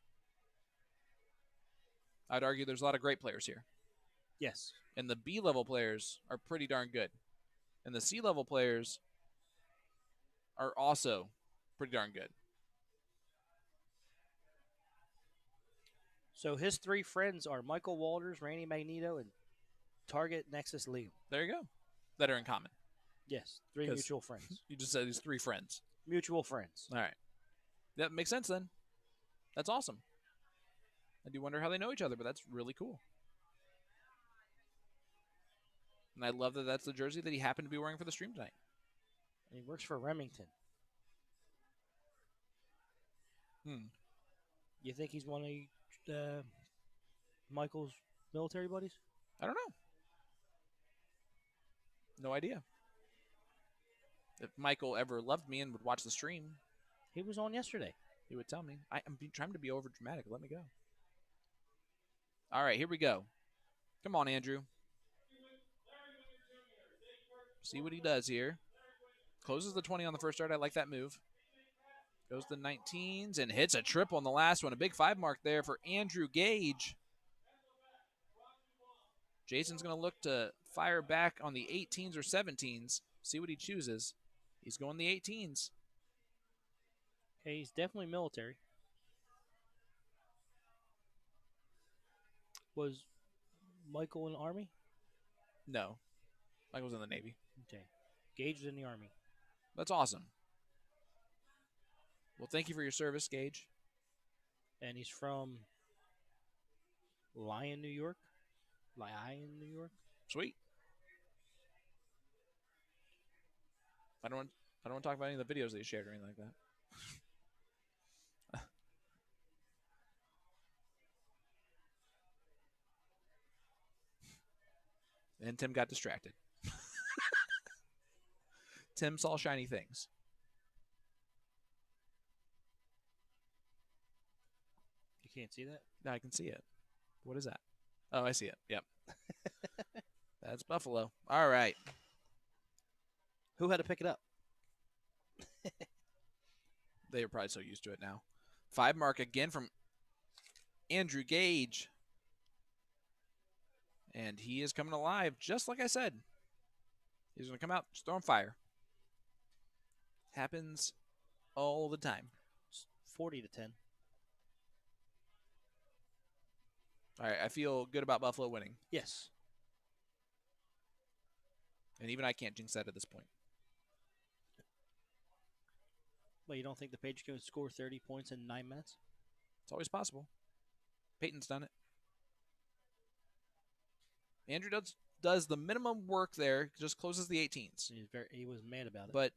I'd argue there's a lot of great players here. Yes. And the B level players are pretty darn good. And the C level players are also pretty darn good. So his 3 friends are Michael Walters, Randy Magneto, and Target Nexus Liam. There you go. That are in common. Yes, 3 mutual friends. You just said these 3 friends. Mutual friends. All right. That makes sense then. That's awesome. I do wonder how they know each other, but that's really cool. And I love that that's the jersey that he happened to be wearing for the stream tonight. And he works for Remington. You think he's one of Michael's military buddies? I don't know. No idea. If Michael ever loved me and would watch the stream, he was on yesterday. He would tell me. I'm trying to be over dramatic. Let me go. All right, here we go. Come on, Andrew. See what he does here. Closes the 20 on the first start. I like that move. Goes to the 19s and hits a triple on the last one. A big 5 mark there for Andrew Gage. Jason's going to look to fire back on the 18s or 17s. See what he chooses. He's going the 18s. Okay, he's definitely military. Was Michael in the Army? No. Michael's in the Navy. Okay. Gage was in the Army. That's awesome. Well, thank you for your service, Gage. And he's from Lyon, New York. Lyon, New York. Sweet. I don't want to talk about any of the videos that he shared or anything like that. And Tim got distracted. Tim saw shiny things. You can't see that? No, I can see it. What is that? Oh, I see it. Yep. That's Buffalo. All right. Who had to pick it up? They are probably so used to it now. 5 mark again from Andrew Gage. And he is coming alive, just like I said. He's going to come out, just throwing fire. Happens all the time. 40-10. All right, I feel good about Buffalo winning. Yes. And even I can't jinx that at this point. Well, you don't think the Patriots can score 30 points in 9 minutes? It's always possible. Peyton's done it. Andrew does the minimum work there, just closes the 18s. He was mad about it. But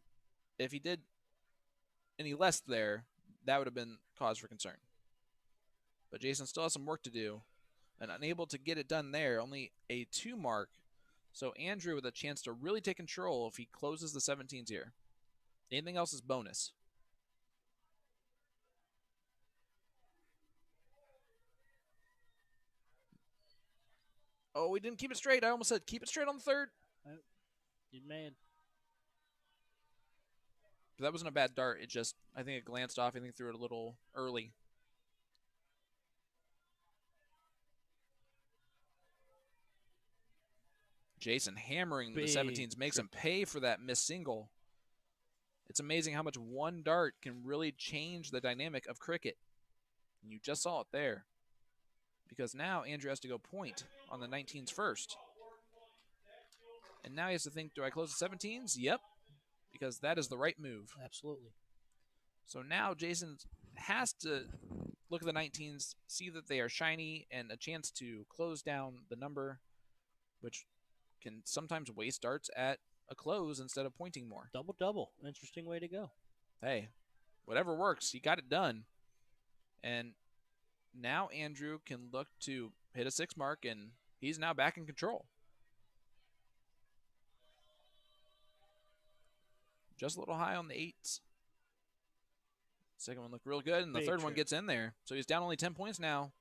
if he did any less there, that would have been cause for concern. But Jason still has some work to do, and unable to get it done there, only a 2 mark. So Andrew with a chance to really take control if he closes the 17s here. Anything else is bonus. Oh, we didn't keep it straight. I almost said keep it straight on the 3rd. You're mad. That wasn't a bad dart. It just, I think it glanced off. I think threw it a little early. Jason hammering the 17s makes him pay for that missed single. It's amazing how much one dart can really change the dynamic of cricket. And you just saw it there. Because now Andrew has to go point on the 19s first. And now he has to think, do I close the 17s? Yep. Because that is the right move. Absolutely. So now Jason has to look at the 19s, see that they are shiny, and a chance to close down the number, which can sometimes waste darts at a close instead of pointing more. Double. Interesting way to go. Hey, whatever works. He got it done. And now Andrew can look to hit a 6 mark, and he's now back in control. Just a little high on the 8s. Second one looked real good, and the third one gets in there. So he's down only 10 points now.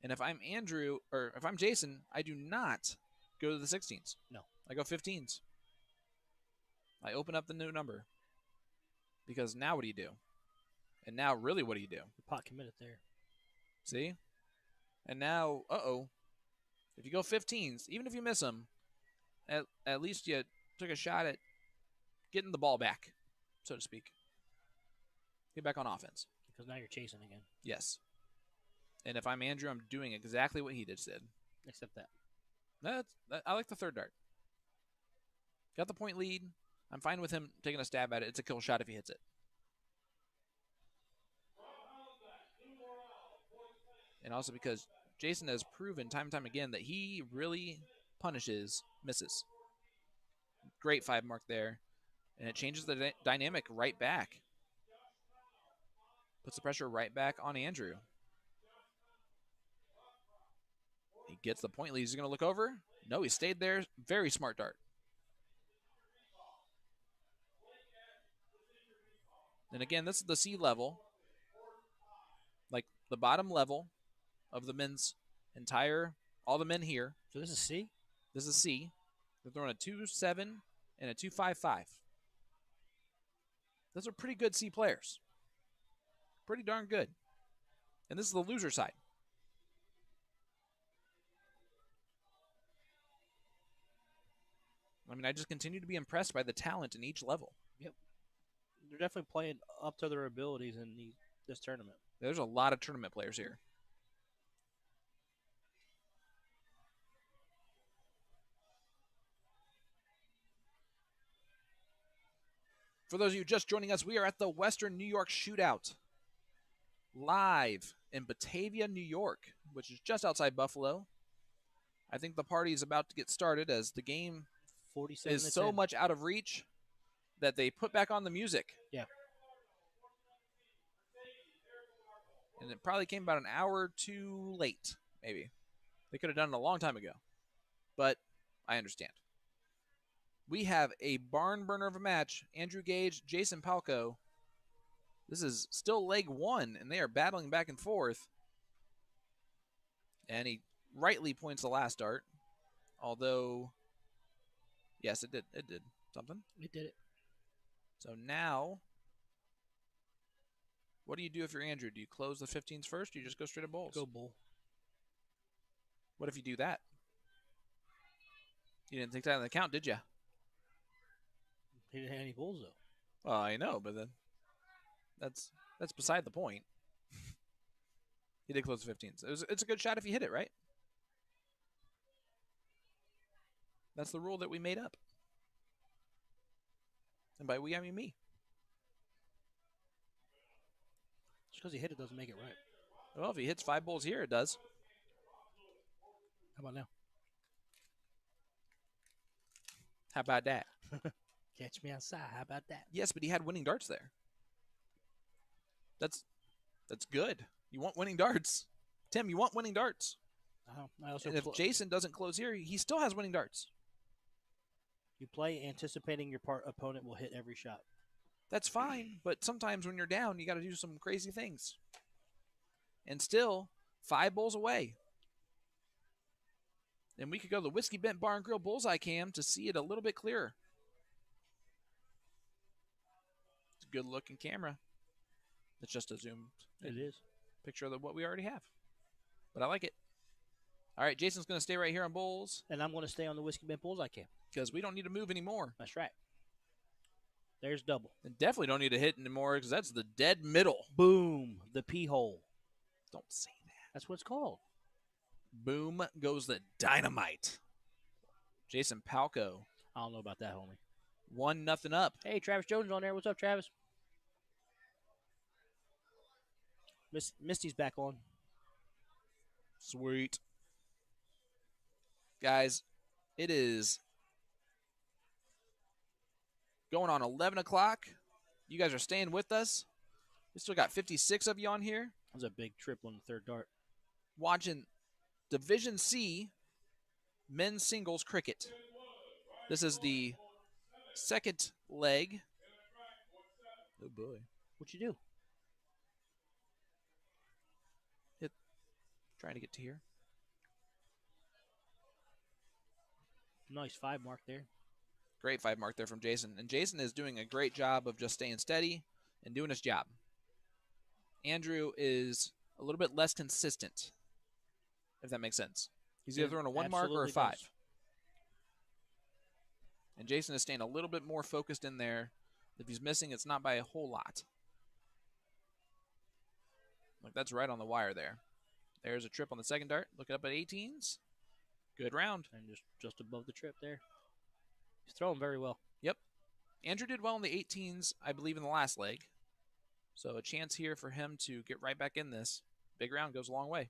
And if I'm Andrew, or if I'm Jason, I do not go to the 16s. No. I go 15s. I open up the new number. Because now what do you do? And now really what do you do? The pot committed there. See? And now, if you go 15s, even if you miss them, at least you took a shot at getting the ball back, so to speak. Get back on offense. Because now you're chasing again. Yes. And if I'm Andrew, I'm doing exactly what he just did. Except that. I like the third dart. Got the point lead. I'm fine with him taking a stab at it. It's a kill shot if he hits it. And also because Jason has proven time and time again that he really punishes misses. Great 5 mark there. And it changes the dynamic right back. Puts the pressure right back on Andrew. He gets the point lead. He's going to look over. No, he stayed there. Very smart dart. And again, this is the C level. Like the bottom level of the men's all the men here. So this is C? This is C. They're throwing a 2-7 and a 2-5-5. Those are pretty good C players. Pretty darn good. And this is the loser side. I mean, I just continue to be impressed by the talent in each level. Yep. They're definitely playing up to their abilities in this tournament. There's a lot of tournament players here. For those of you just joining us, we are at the Western New York Shootout. Live in Batavia, New York, which is just outside Buffalo. I think the party is about to get started as the game is so much out of reach that they put back on the music. Yeah. And it probably came about an hour too late, maybe. They could have done it a long time ago. But I understand. We have a barn burner of a match. Andrew Gage, Jason Palco. This is still leg 1, and they are battling back and forth. And he rightly points the last dart. Although, yes, it did. It did something. It did it. So now, what do you do if you're Andrew? Do you close the 15s first, or you just go straight at bowls? Go bull. What if you do that? You didn't take that into account, did you? He didn't have any bulls, though. Well, I know, but then that's beside the point. He did close the 15s. It's a good shot if you hit it, right? That's the rule that we made up. And by we, I mean me. Just because he hit it doesn't make it right. Well, if he hits 5 bowls here, it does. How about now? How about that? Catch me outside. How about that? Yes, but he had winning darts there. That's good. You want winning darts. Tim, you want winning darts. And if Jason doesn't close here, he still has winning darts. You play anticipating your opponent will hit every shot. That's fine, but sometimes when you're down, you got to do some crazy things. And still, 5 bowls away. And we could go to the Whiskey Bent Bar and Grill Bullseye Cam to see it a little bit clearer. good looking camera. It's just a zoomed It is. picture of what we already have. But I like it. All right, Jason's going to stay right here on Bulls. And I'm going to stay on the Whiskey Bent Bullseye cam. Because we don't need to move anymore. That's right. There's double. And definitely don't need to hit anymore because that's the dead middle. Boom. The pee hole. Don't say that. That's what it's called. Boom goes the dynamite. Jason Palco. I don't know about that, homie. 1-0 up. Hey, Travis Jones on there. What's up, Travis? Misty's back on. Sweet. Guys, it is going on 11 o'clock. You guys are staying with us. We still got 56 of you on here. That was a big triple on the third dart. Watching Division C men's singles cricket. This is the second leg. Oh, boy. What'd you do? Trying to get to here. Nice 5 mark there. Great 5 mark there from Jason. And Jason is doing a great job of just staying steady and doing his job. Andrew is a little bit less consistent, if that makes sense. He's either throwing a 1 mark or a 5. Does. And Jason is staying a little bit more focused in there. If he's missing, it's not by a whole lot. Like, that's right on the wire there. There's a trip on the second dart. Look up at 18s. Good round. And just above the trip there. He's throwing very well. Yep. Andrew did well in the 18s, I believe, in the last leg. So a chance here for him to get right back in this. Big round goes a long way.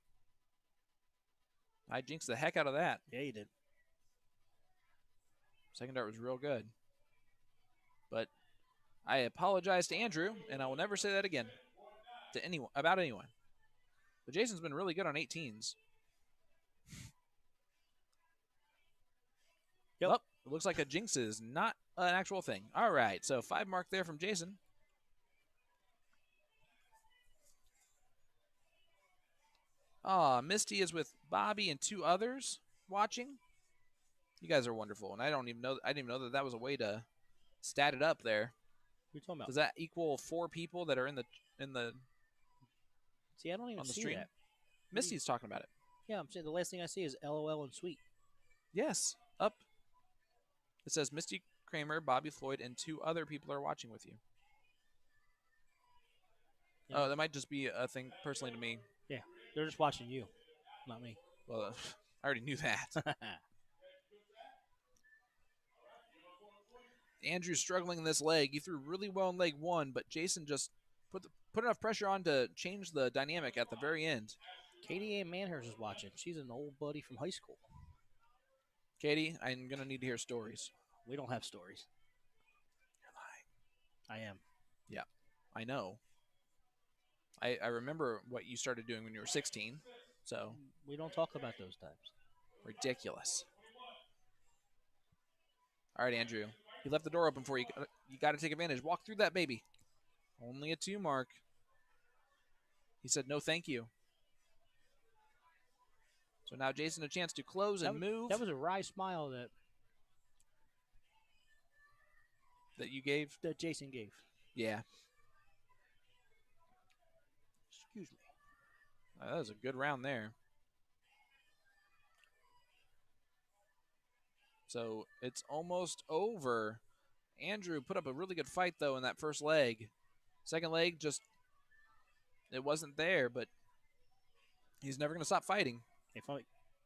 I jinxed the heck out of that. Yeah, you did. Second dart was real good. But I apologize to Andrew, and I will never say that again to anyone about anyone. But Jason's been really good on 18s. Yep. Well, it looks like a jinx is not an actual thing. All right, so 5 mark there from Jason. Misty is with Bobby and 2 others watching. You guys are wonderful, and I didn't even know that was a way to stat it up there. What are you talking about? Does that equal 4 people that are in the See, I don't even on the see stream? that. Misty's talking about it. Yeah, I'm saying the last thing I see is LOL and sweet. Yes, up. It says Misty Kramer, Bobby Floyd, and 2 other people are watching with you. Yeah. Oh, that might just be a thing personally to me. Yeah, they're just watching you, not me. Well, I already knew that. Andrew's struggling in this leg. He threw really well in leg 1, but Jason just put enough pressure on to change the dynamic at the very end. Katie Ann Manhurst is watching. She's an old buddy from high school. Katie, I'm going to need to hear stories. We don't have stories. You're lying. I am. Yeah, I know. I remember what you started doing when you were 16, so. We don't talk about those times. Ridiculous. All right, Andrew. You left the door open for you. You got to take advantage. Walk through that, baby. Only a 2 mark. He said no thank you. So now Jason a chance to close and move. That was a wry smile that you gave? That Jason gave. Yeah. Excuse me. That was a good round there. So it's almost over. Andrew put up a really good fight, though, in that first leg. Second leg, it wasn't there, but he's never going to stop fighting.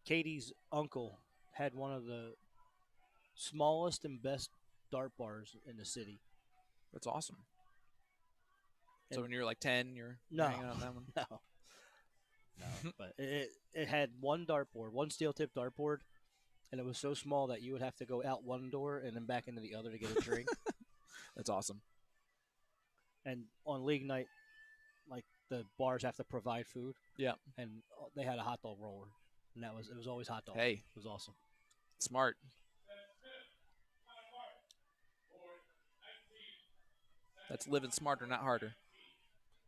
Katie's uncle had one of the smallest and best dart bars in the city. That's awesome. And so when you're like 10, you're hanging out on that one? No, but it had one dartboard, one steel-tip dartboard, and it was so small that you would have to go out one door and then back into the other to get a drink. That's awesome. And on league night, like, the bars have to provide food. Yeah. And they had a hot dog roller, and it was always hot dog. Hey. It was awesome. Smart. That's living smarter, not harder.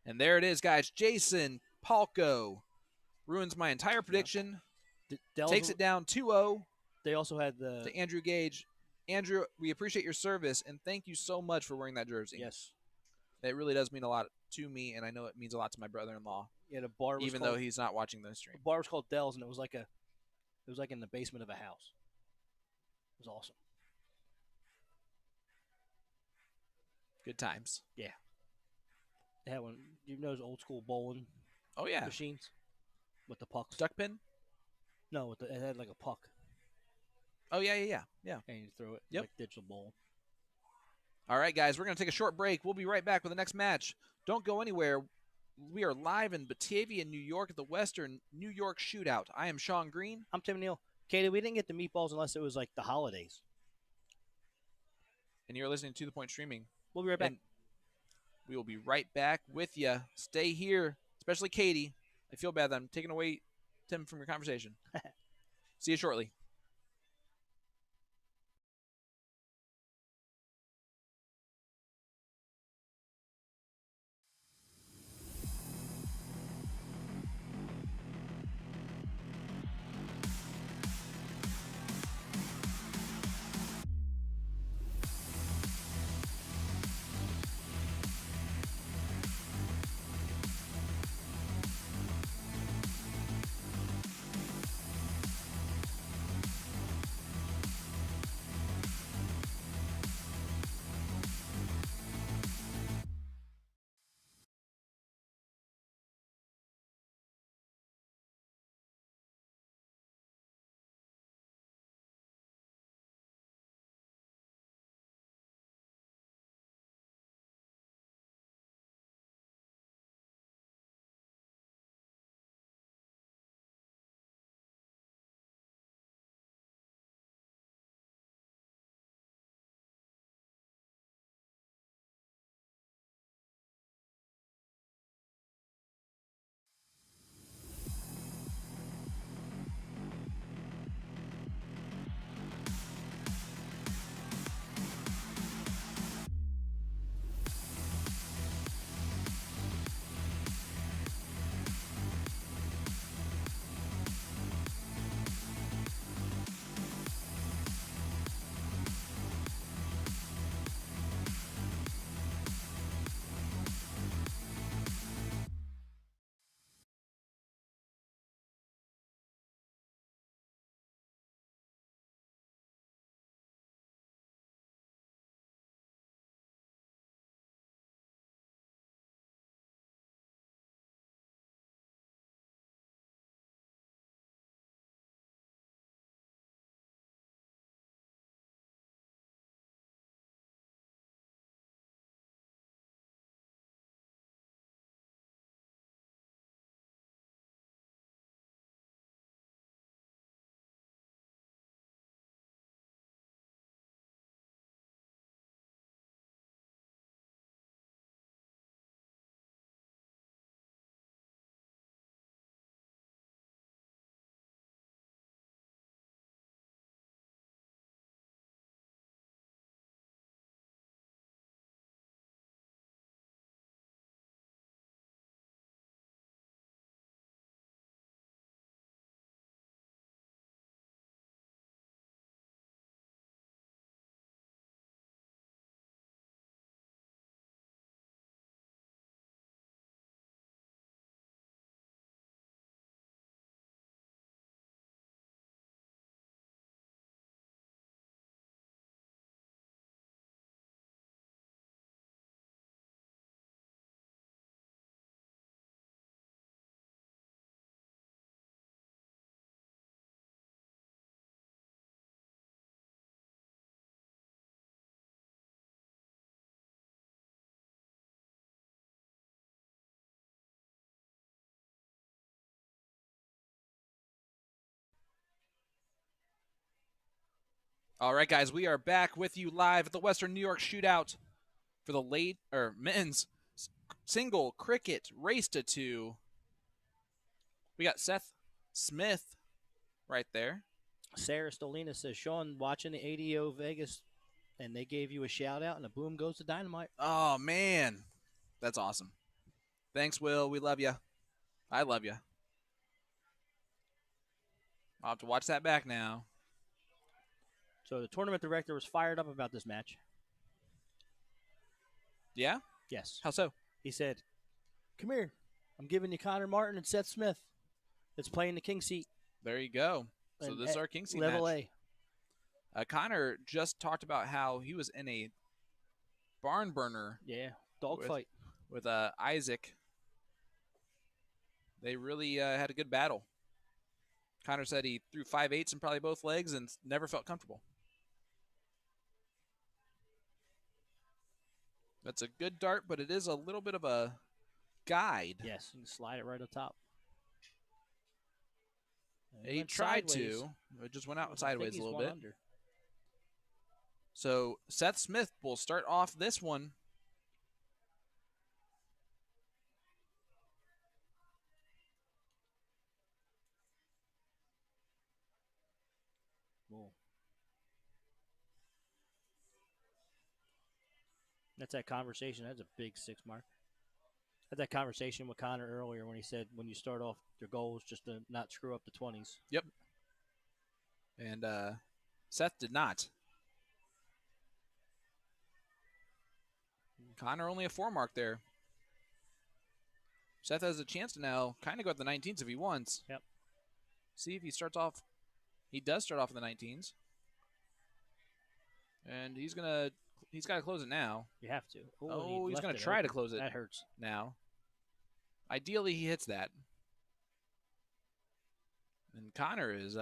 And there it is, guys. Jason Palco ruins my entire prediction. Takes it down 2-0. They also had to Andrew Gage. Andrew, we appreciate your service, and thank you so much for wearing that jersey. Yes. It really does mean a lot to me, and I know it means a lot to my brother-in-law, Yeah, the bar was even called, though he's not watching the stream. the bar was called Dell's, and it was like in the basement of a house. It was awesome. Good times. Yeah. They had one. You know those old school bowling Oh, yeah. machines with the pucks? Duck pin? No, it had like a puck, Oh, yeah. and you throw it. Yep. Like digital bowl. All right, guys, we're going to take a short break. We'll be right back with the next match. Don't go anywhere. We are live in Batavia, New York at the Western New York Shootout. I am Sean Green. I'm Tim Neal. Katie, we didn't get the meatballs unless it was like the holidays. And you're listening to The Point Streaming. We'll be right back. And we will be right back with you. Stay here, especially Katie. I feel bad that I'm taking away Tim from your conversation. See you shortly. All right, guys, we are back with you live at the Western New York Shootout for the men's single cricket race to 2. We got Seth Smith right there. Sarah Stolina says, Sean, watching the ADO Vegas, and they gave you a shout out, and a boom goes to Dynamite. Oh, man. That's awesome. Thanks, Will. We love you. I love you. I'll have to watch that back now. So the tournament director was fired up about this match. Yeah? Yes. How so? He said, "Come here. I'm giving you Connor Martin and Seth Smith. It's playing the king seat." There you go. So And this is our king seat level match. A. Connor just talked about how he was in a barn burner Yeah, dogfight. with Isaac. They really had a good battle. Connor said he threw 5/8 in probably both legs and never felt comfortable. That's a good dart, but it is a little bit of a guide. Yes, you can slide it right on top. He tried to. It just went out sideways a little bit. Under. So Seth Smith will start off this one. Whoa. That's that conversation. That's a big 6 mark. I had that conversation with Connor earlier when he said when you start off, your goal is just to not screw up the 20s. Yep. And Seth did not. Connor only a 4 mark there. Seth has a chance to now kind of go at the 19s if he wants. Yep. See if he starts off. He does start off in the 19s. And he's got to close it now. You have to. Oh, he's going to try to close it. That hurts. Now. Ideally, he hits that. And Connor is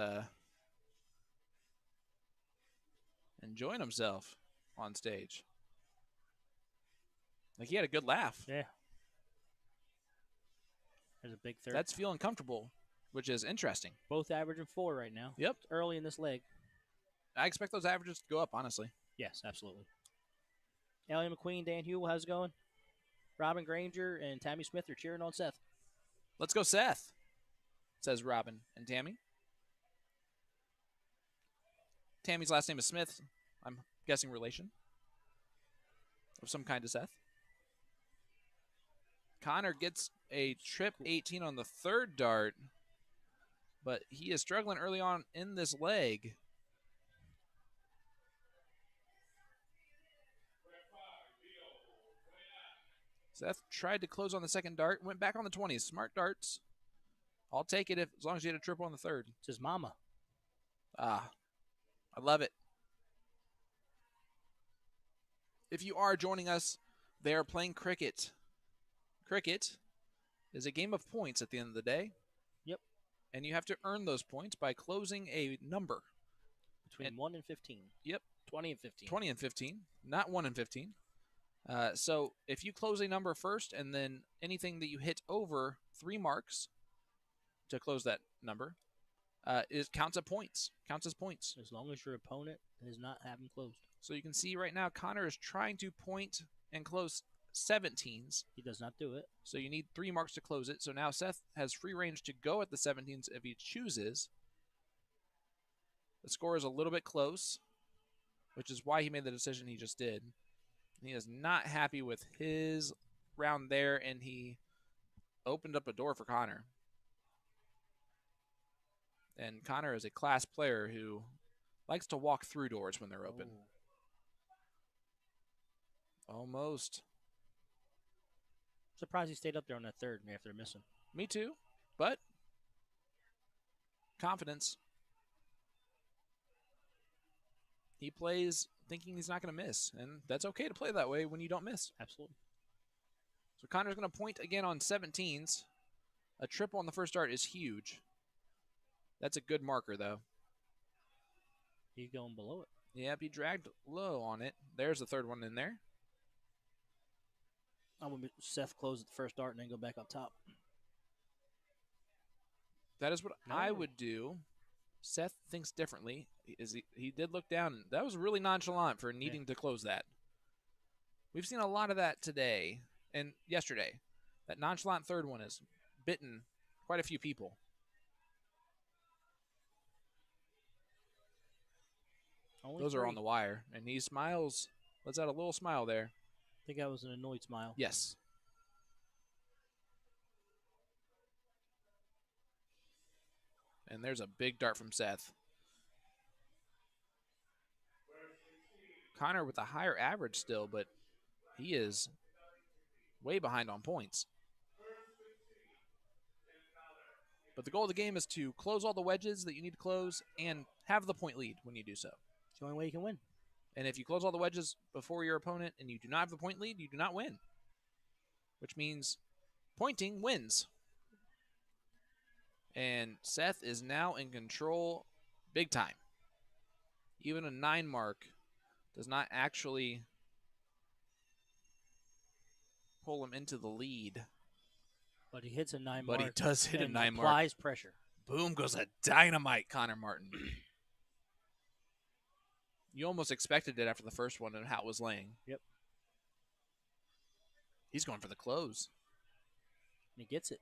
enjoying himself on stage. Like, he had a good laugh. Yeah. There's a big third. That's feeling comfortable, which is interesting. Both averaging 4 right now. Yep. It's early in this leg. I expect those averages to go up, honestly. Yes, absolutely. Ellie McQueen, Dan Hewell, how's it going? Robin Granger and Tammy Smith are cheering on Seth. Let's go, Seth, says Robin and Tammy. Tammy's last name is Smith. I'm guessing relation of some kind to Seth. Connor gets a trip 18 on the third dart, but he is struggling early on in this leg. Seth tried to close on the second dart, went back on the 20s. Smart darts. I'll take it as long as you hit a triple on the third. It's his mama. Ah, I love it. If you are joining us, they are playing cricket. Cricket is a game of points at the end of the day. Yep. And you have to earn those points by closing a number. Between 1 and 15. Yep. 20 and 15. 20 and 15, not 1 and 15. So if you close a number first and then anything that you hit over 3 marks to close that number counts as points. Counts as points. As long as your opponent is not having closed. So you can see right now Connor is trying to point and close 17s. He does not do it. So you need 3 marks to close it. So now Seth has free range to go at the 17s if he chooses. The score is a little bit close, which is why he made the decision he just did. He is not happy with his round there, and he opened up a door for Connor. And Connor is a class player who likes to walk through doors when they're open. Almost. Surprised he stayed up there on that third after missing. Me too, but confidence. He plays thinking he's not going to miss, and that's okay to play that way when you don't miss. Absolutely. So Connor's going to point again on 17s. A triple on the first dart is huge. That's a good marker, though. He's going below it. Yep, he dragged low on it. There's the third one in there. I'm going to Seth close at the first dart and then go back up top. That is what I would do. Seth thinks differently. He did look down. That was really nonchalant for needing to close that. We've seen a lot of that today and yesterday. That nonchalant third one has bitten quite a few people. Those are on the wire. And he smiles. Let's add a little smile there. I think that was an annoyed smile. Yes. And there's a big dart from Seth. Connor with a higher average still, but he is way behind on points. But the goal of the game is to close all the wedges that you need to close and have the point lead when you do so. It's the only way you can win. And if you close all the wedges before your opponent and you do not have the point lead, you do not win. Which means pointing wins. And Seth is now in control big time. Even a 9 mark does not actually pull him into the lead. But he hits a 9 But mark. he does hit a 9 mark. Applies pressure. Boom goes a dynamite Connor Martin. You almost expected it after the first one and how it was laying. Yep. He's going for the close. And he gets it.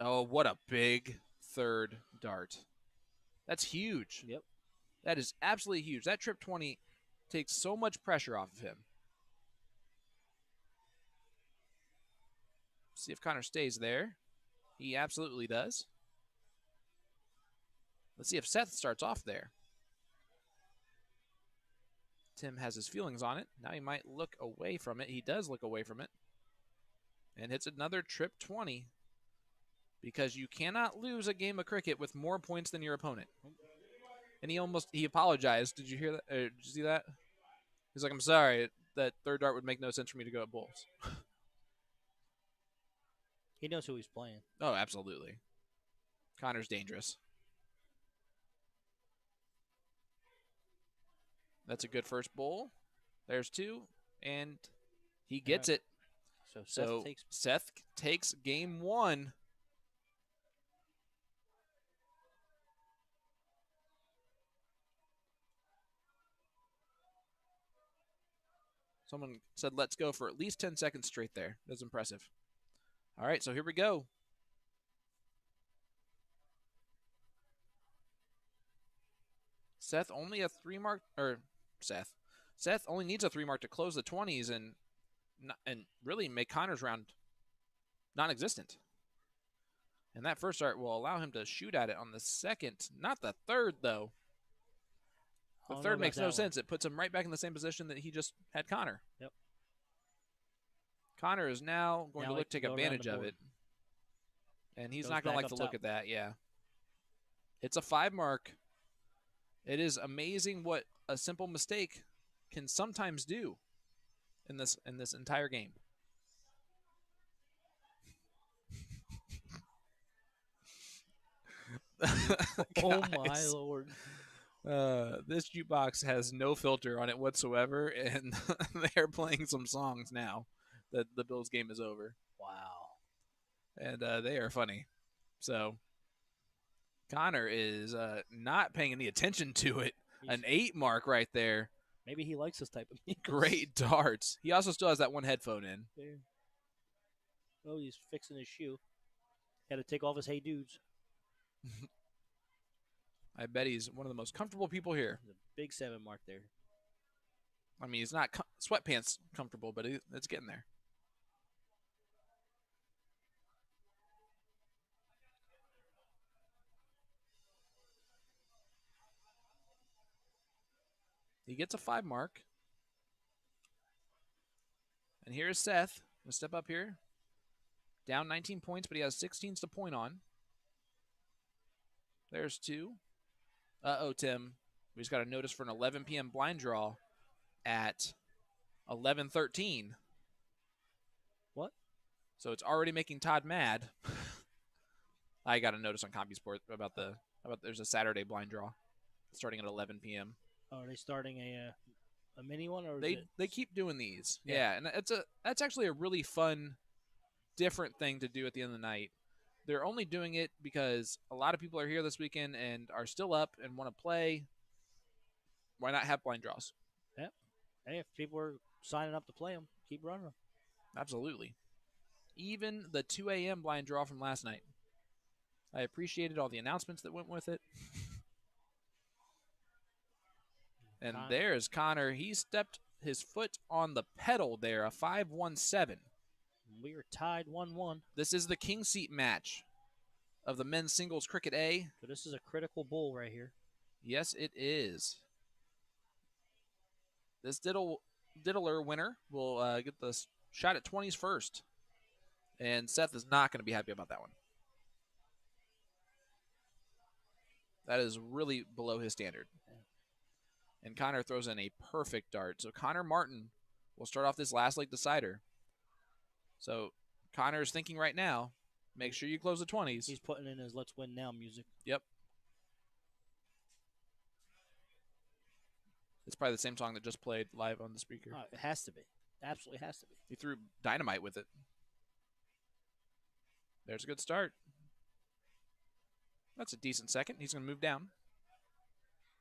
Oh, what a big third dart. That's huge. Yep. That is absolutely huge. That trip 20 takes so much pressure off of him. See if Connor stays there. He absolutely does. Let's see if Seth starts off there. Tim has his feelings on it. Now he might look away from it. He does look away from it. And hits another trip 20. Because you cannot lose a game of cricket with more points than your opponent. And he apologized. Did you hear that? Did you see that? He's like, I'm sorry. That third dart would make no sense for me to go at Bulls. He knows who he's playing. Oh, absolutely. Connor's dangerous. That's a good first bowl. There's 2. And he gets it. So Seth takes game 1. Someone said, let's go for at least 10 seconds straight there. That's impressive. All right, so here we go. Seth only a 3 mark, or Seth only needs a 3 mark to close the 20s and really make Connor's round non-existent. And that first dart will allow him to shoot at it on the second, not the third though. The third makes no sense. It puts him right back in the same position that he just had Connor. Yep. Connor is now going to take advantage of it. And he's not going to like to look at that, yeah. It's a 5 mark. It is amazing what a simple mistake can sometimes do in this entire game. Oh my Lord. This jukebox has no filter on it whatsoever, and they're playing some songs now that the Bills game is over. Wow. And they are funny. So Connor is not paying any attention to it. An 8 mark right there. Maybe he likes this type of music. Great darts. He also still has that one headphone in. There. Oh, he's fixing his shoe. Had to take off his Hey Dudes. I bet he's one of the most comfortable people here. There's a big 7 mark there. I mean, he's not sweatpants comfortable, but it's getting there. He gets a 5 mark. And here's Seth. Gonna step up here. Down 19 points, but he has 16s to point on. There's 2. Uh-oh, Tim. We just got a notice for an 11 p.m. blind draw at 11:13. What? So it's already making Todd mad. I got a notice on CompuSport about there's a Saturday blind draw starting at 11 p.m. Oh, are they starting a mini one, or they keep doing these? Yeah, and that's actually a really fun, different thing to do at the end of the night. They're only doing it because a lot of people are here this weekend and are still up and want to play. Why not have blind draws? Yep. Hey, if people are signing up to play them, keep running them. Absolutely. Even the 2 a.m. blind draw from last night. I appreciated all the announcements that went with it. And there's Connor. He stepped his foot on the pedal there, a 5-1-7. We are tied 1-1. This is the king seat match of the men's singles cricket A. So this is a critical bowl right here. Yes, it is. This Diddler winner will get the shot at 20s first. And Seth is not going to be happy about that one. That is really below his standard. And Connor throws in a perfect dart. So Connor Martin will start off this last leg decider. So Connor's thinking right now, make sure you close the 20s. He's putting in his "Let's Win Now" music. Yep. It's probably the same song that just played live on the speaker. It has to be. Absolutely has to be. He threw dynamite with it. There's a good start. That's a decent second. He's going to move down.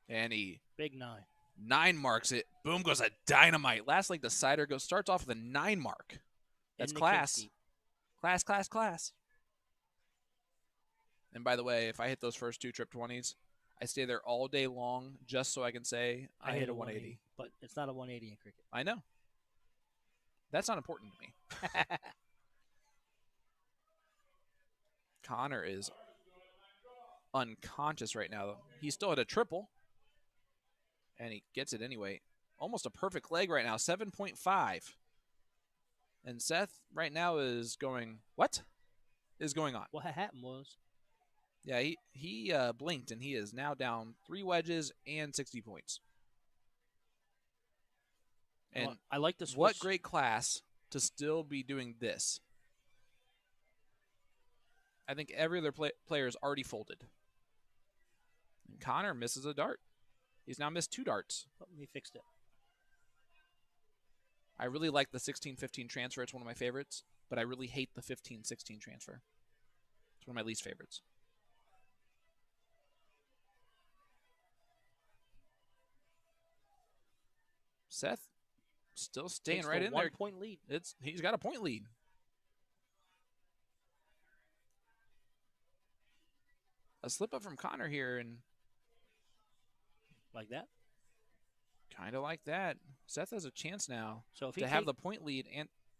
And he... Big 9. 9 marks it. Boom goes a dynamite. Last leg decider starts off with a 9 mark. That's class. Class, class, class. And by the way, if I hit those first 2 trip 20s, I stay there all day long just so I can say I hit a 180. But it's not a 180 in cricket. I know. That's not important to me. Connor is unconscious right now. He's still at a triple. And he gets it anyway. Almost a perfect leg right now, 7.5. And Seth right now is going, what is going on? What happened was... Yeah, he blinked, and he is now down 3 wedges and 60 points. And well, I like this. What great class to still be doing this. I think every other player is already folded. And Connor misses a dart. He's now missed 2 darts. He fixed it. I really like the 16-15 transfer. It's one of my favorites. But I really hate the 15-16 transfer. It's one of my least favorites. Seth still staying right in there. 1 point lead. He's got a point lead. A slip up from Connor here, and like that. Kind of like that. Seth has a chance now so if to have the point lead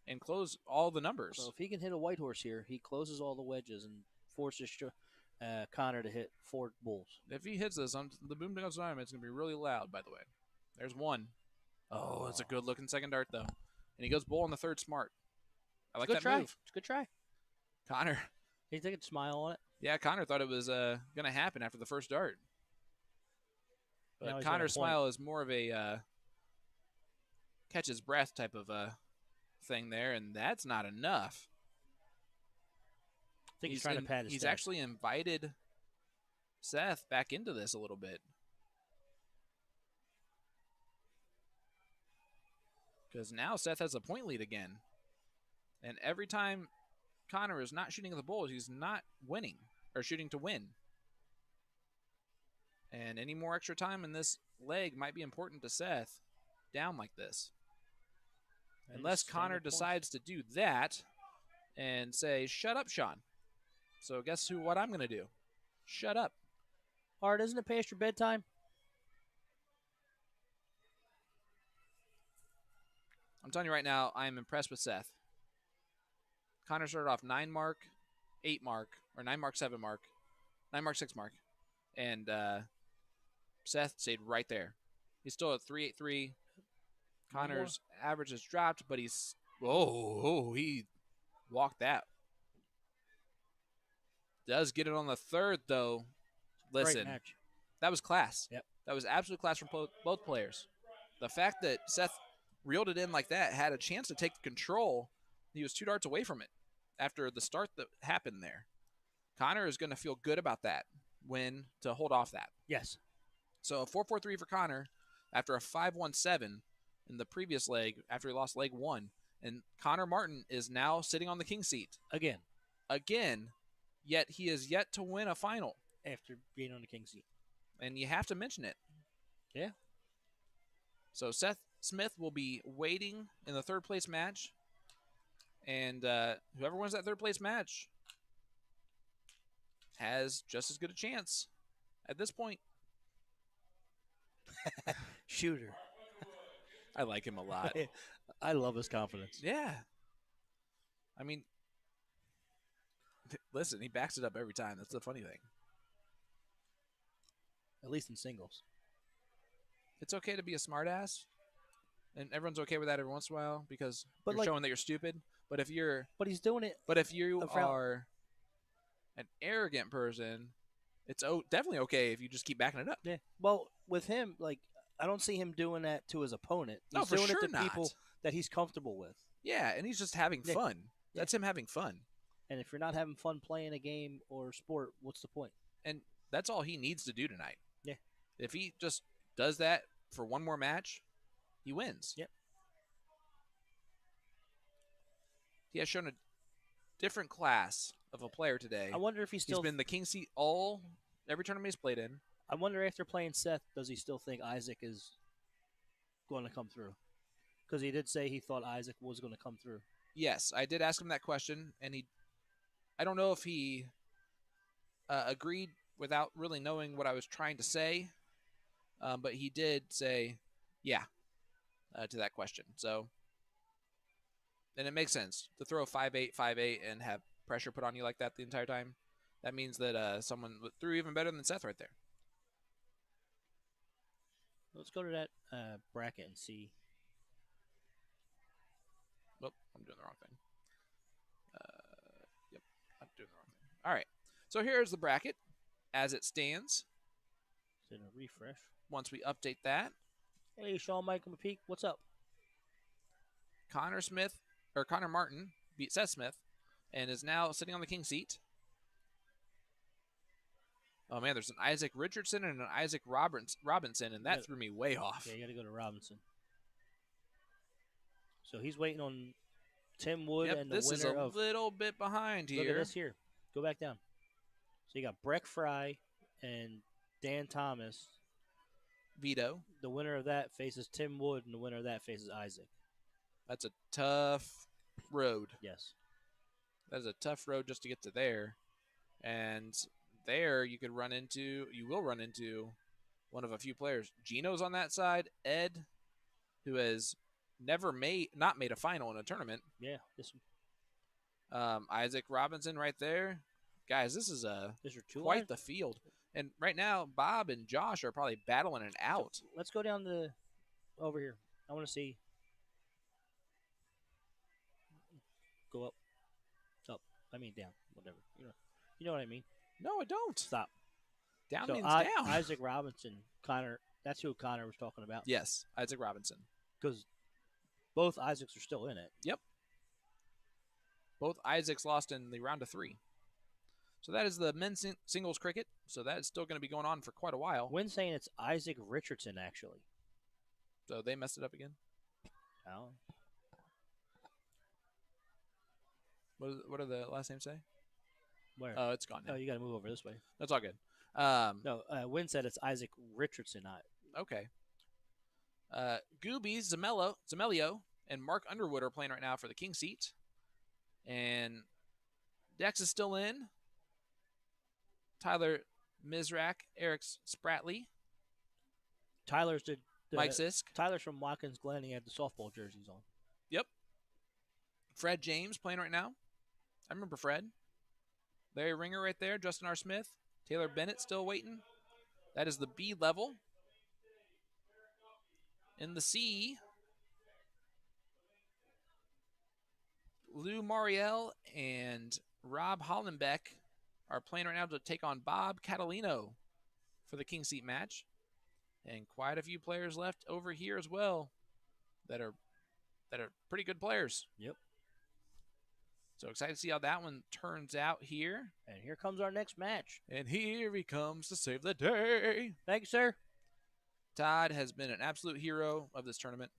and close all the numbers. So if he can hit a white horse here, he closes all the wedges and forces Connor to hit 4 bulls. If he hits this on the boom goes on, it's going to be really loud, by the way. There's 1. Oh, it's a good-looking second dart, though. And he goes bull on the 3rd smart. I like that move. It's a good try. Connor. He took a smile on it. Yeah, Connor thought it was going to happen after the first dart. But Connor's smile is more of a catch his breath type of thing there, and that's not enough. I think he's trying to pad his He's stats. actually invited Seth back into this a little bit. Because now Seth has a point lead again. And every time Connor is not shooting at the bulls, he's not winning or shooting to win. And any more extra time in this leg might be important to Seth down like this. Unless Connor decides to do that and say, shut up, Sean. So guess what I'm going to do? Shut up. Art, isn't it past your bedtime? I'm telling you right now, I am impressed with Seth. Connor started off 9 mark, 8 mark, or 9 mark, 7 mark, 9 mark, 6 mark. And Seth stayed right there. He's still at 383. Connor's average has dropped, but he's he walked that. Does get it on the 3rd though. Listen, that was class. Yep. That was absolute class from both players. The fact that Seth reeled it in like that, had a chance to take the control. He was 2 darts away from it after the start that happened there. Connor is going to feel good about that win to hold off that. Yes. So a 4-4-3 for Connor after a 5-1-7 in the previous leg after he lost leg 1. And Connor Martin is now sitting on the king seat. Again, yet he is yet to win a final. After being on the king seat. And you have to mention it. Yeah. So Seth Smith will be waiting in the 3rd place match. And whoever wins that 3rd place match has just as good a chance at this point. Shooter. I like him a lot. I love his confidence. Yeah. I mean, listen, he backs it up every time. That's the funny thing. At least in singles. It's okay to be a smartass. and everyone's okay with that every once in a while because But you're like, showing that you're stupid. But if he's doing it you around. are an arrogant person, it's definitely okay if you just keep backing it up. Yeah. Well, with him, like, I don't see him doing that to his opponent. No, He's for doing it sure to people not. that he's comfortable with. Yeah, and he's just having Yeah. fun. Yeah. That's him having fun. And if you're not having fun playing a game or sport, what's the point? And that's all he needs to do tonight. Yeah. If he just does that for one more match, he wins. Yep. He has shown a different class of a player today. I wonder if He's still. been the king seat every tournament he's played in. I wonder after playing Seth, does he still think Isaac is going to come through? Because he did say he thought Isaac was going to come through. Yes, I did ask him that question, and I don't know if he agreed without really knowing what I was trying to say, but he did say, yeah, to that question. So, and it makes sense to throw 5'8", 5'8", and have pressure put on you like that the entire time. That means that someone threw even better than Seth right there. Let's go to that bracket and see. Oh, I'm doing the wrong thing. Yep, I'm doing the wrong thing. All right, so here's the bracket as it stands. Did a refresh. Once we update that, Hey, Shawn Michael McPeak, what's up? Connor Martin beat Seth Smith and is now sitting on the king seat. Oh, man, there's an Isaac Richardson and an Isaac Robinson, and that threw me way off. Yeah, you got to go to Robinson. So he's waiting on Tim Wood and the this winner is a of. little bit behind here. Look at this here. Go back down. So you got Breck Fry and Dan Thomas. Vito. The winner of that faces Tim Wood, and the winner of that faces Isaac. That's a tough road. Yes. That is a tough road just to get to there. And there you will run into one of a few players. Gino's on that side. Ed, who has not made a final in a tournament. Yeah. Isaac Robinson right there. Guys, this is quite the field. And right now, Bob and Josh are probably battling it out. So let's go down over here. I want to see. Go up. I mean down. Whatever. You know what I mean. No, I don't. Stop. Down means down. Isaac Robinson, Connor. That's who Connor was talking about. Yes, Isaac Robinson. Because both Isaacs are still in it. Yep. Both Isaacs lost in the round of 3. So that is the men's singles cricket. So that is still going to be going on for quite a while. Wynn's saying it's Isaac Richardson, actually. So they messed it up again? Oh. What did the last name say? Where? Oh, it's gone now. Oh, you got to move over this way. That's all good. No, Wynn said it's Isaac Richardson. Okay. Gooby, Zamelio, and Mark Underwood are playing right now for the king seat. And Dex is still in. Tyler Mizrak, Eric Spratley. Tyler's Mike Sisk. Tyler's from Watkins Glen. He had the softball jerseys on. Yep. Fred James playing right now. I remember Fred. Larry Ringer right there. Justin R. Smith. Taylor Bennett still waiting. That is the B level. In the C, Lou Mariel and Rob Hollenbeck are playing right now to take on Bob Catalino for the king seat match. And quite a few players left over here as well that are pretty good players. Yep. So excited to see how that one turns out here. And here comes our next match. And here he comes to save the day. Thank you, sir. Todd has been an absolute hero of this tournament.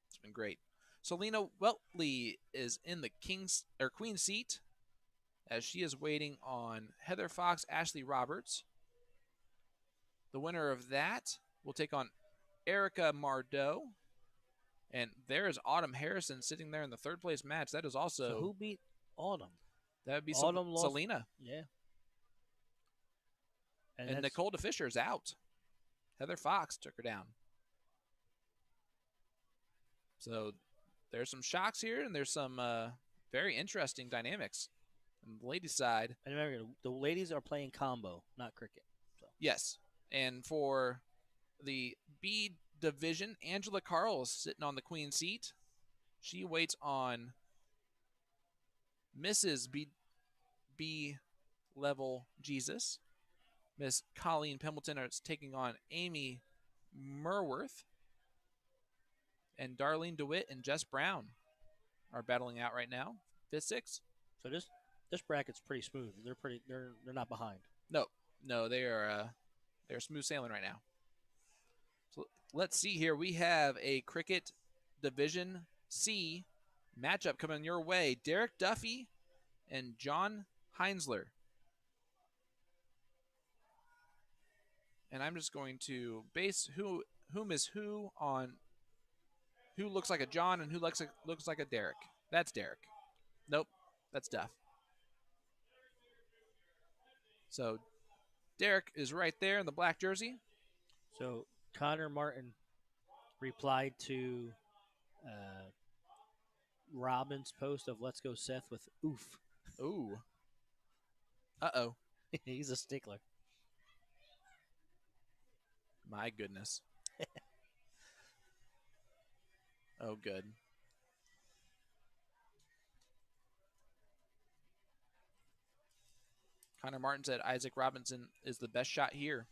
It's been great. Selena Weltley is in the queen seat as she is waiting on Heather Fox, Ashley Roberts. The winner of that will take on Erica Mardeau. And there is Autumn Harrison sitting there in the third place match. That is also... So who beat Autumn? That would be Autumn Selena. Yeah. And Nicole DeFischer is out. Heather Fox took her down. So there's some shocks here, and there's some very interesting dynamics on the ladies' side. And remember, the ladies are playing combo, not cricket. So. Yes. And for the B division, Angela Carl's sitting on the queen seat. She waits on Mrs. B level Jesus. Miss Colleen Pembleton is taking on Amy Merworth. And Darlene DeWitt and Jess Brown are battling out right now. 5th, 6th. So this bracket's pretty smooth. They're not behind. No, they're smooth sailing right now. So let's see here. We have a Cricket Division C matchup coming your way. Derek Duffy and John Heinzler. And I'm just going to base whom is who on who looks like a John and who looks like a Derek. That's Derek. Nope, that's Duff. So Derek is right there in the black jersey. So Connor Martin replied to Robin's post of "Let's go Seth" with "oof." Ooh. Uh-oh. He's a stickler. My goodness. Oh, good. Connor Martin said Isaac Robinson is the best shot here.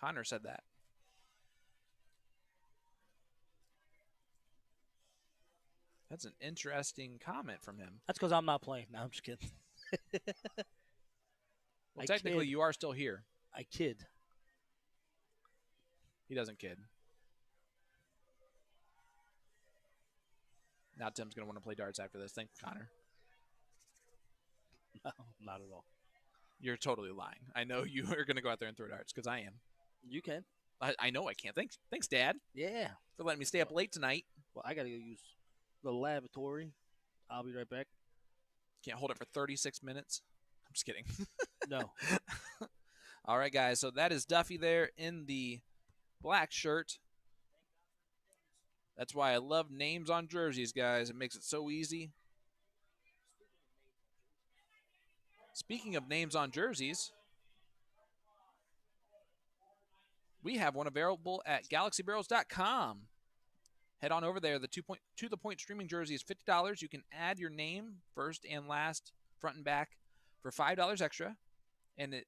Connor said that. That's an interesting comment from him. That's because I'm not playing. No, I'm just kidding. Well, technically, you are still here. I kid. He doesn't kid. Now Tim's going to want to play darts after this. Thanks, Connor. No, not at all. You're totally lying. I know you are going to go out there and throw darts because I am. You can. I know I can't. Thanks, Dad. Yeah. For letting me stay up late tonight. Well, I got to go use the lavatory. I'll be right back. Can't hold it for 36 minutes. I'm just kidding. No. All right, guys. So that is Duffy there in the black shirt. That's why I love names on jerseys, guys. It makes it so easy. Speaking of names on jerseys, we have one available at galaxybarrels.com. Head on over there. The to the point streaming jersey is $50. You can add your name, first and last, front and back, for $5 extra. And it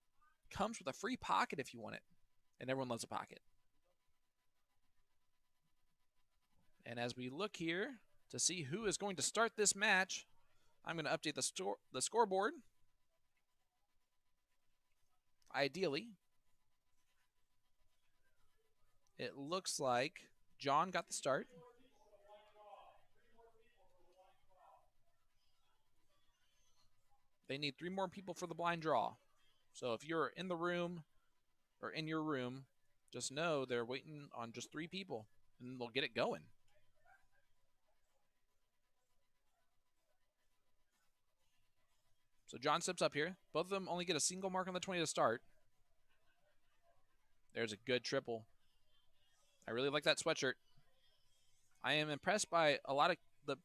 comes with a free pocket if you want it. And everyone loves a pocket. And as we look here to see who is going to start this match, I'm going to update the scoreboard. Ideally, it looks like John got the start. They need 3 more people for the blind draw. So if you're in the room or in your room, just know they're waiting on just 3 people, and they'll get it going. So John steps up here. Both of them only get a single mark on the 20 to start. There's a good triple. I really like that sweatshirt. I am impressed by a lot of the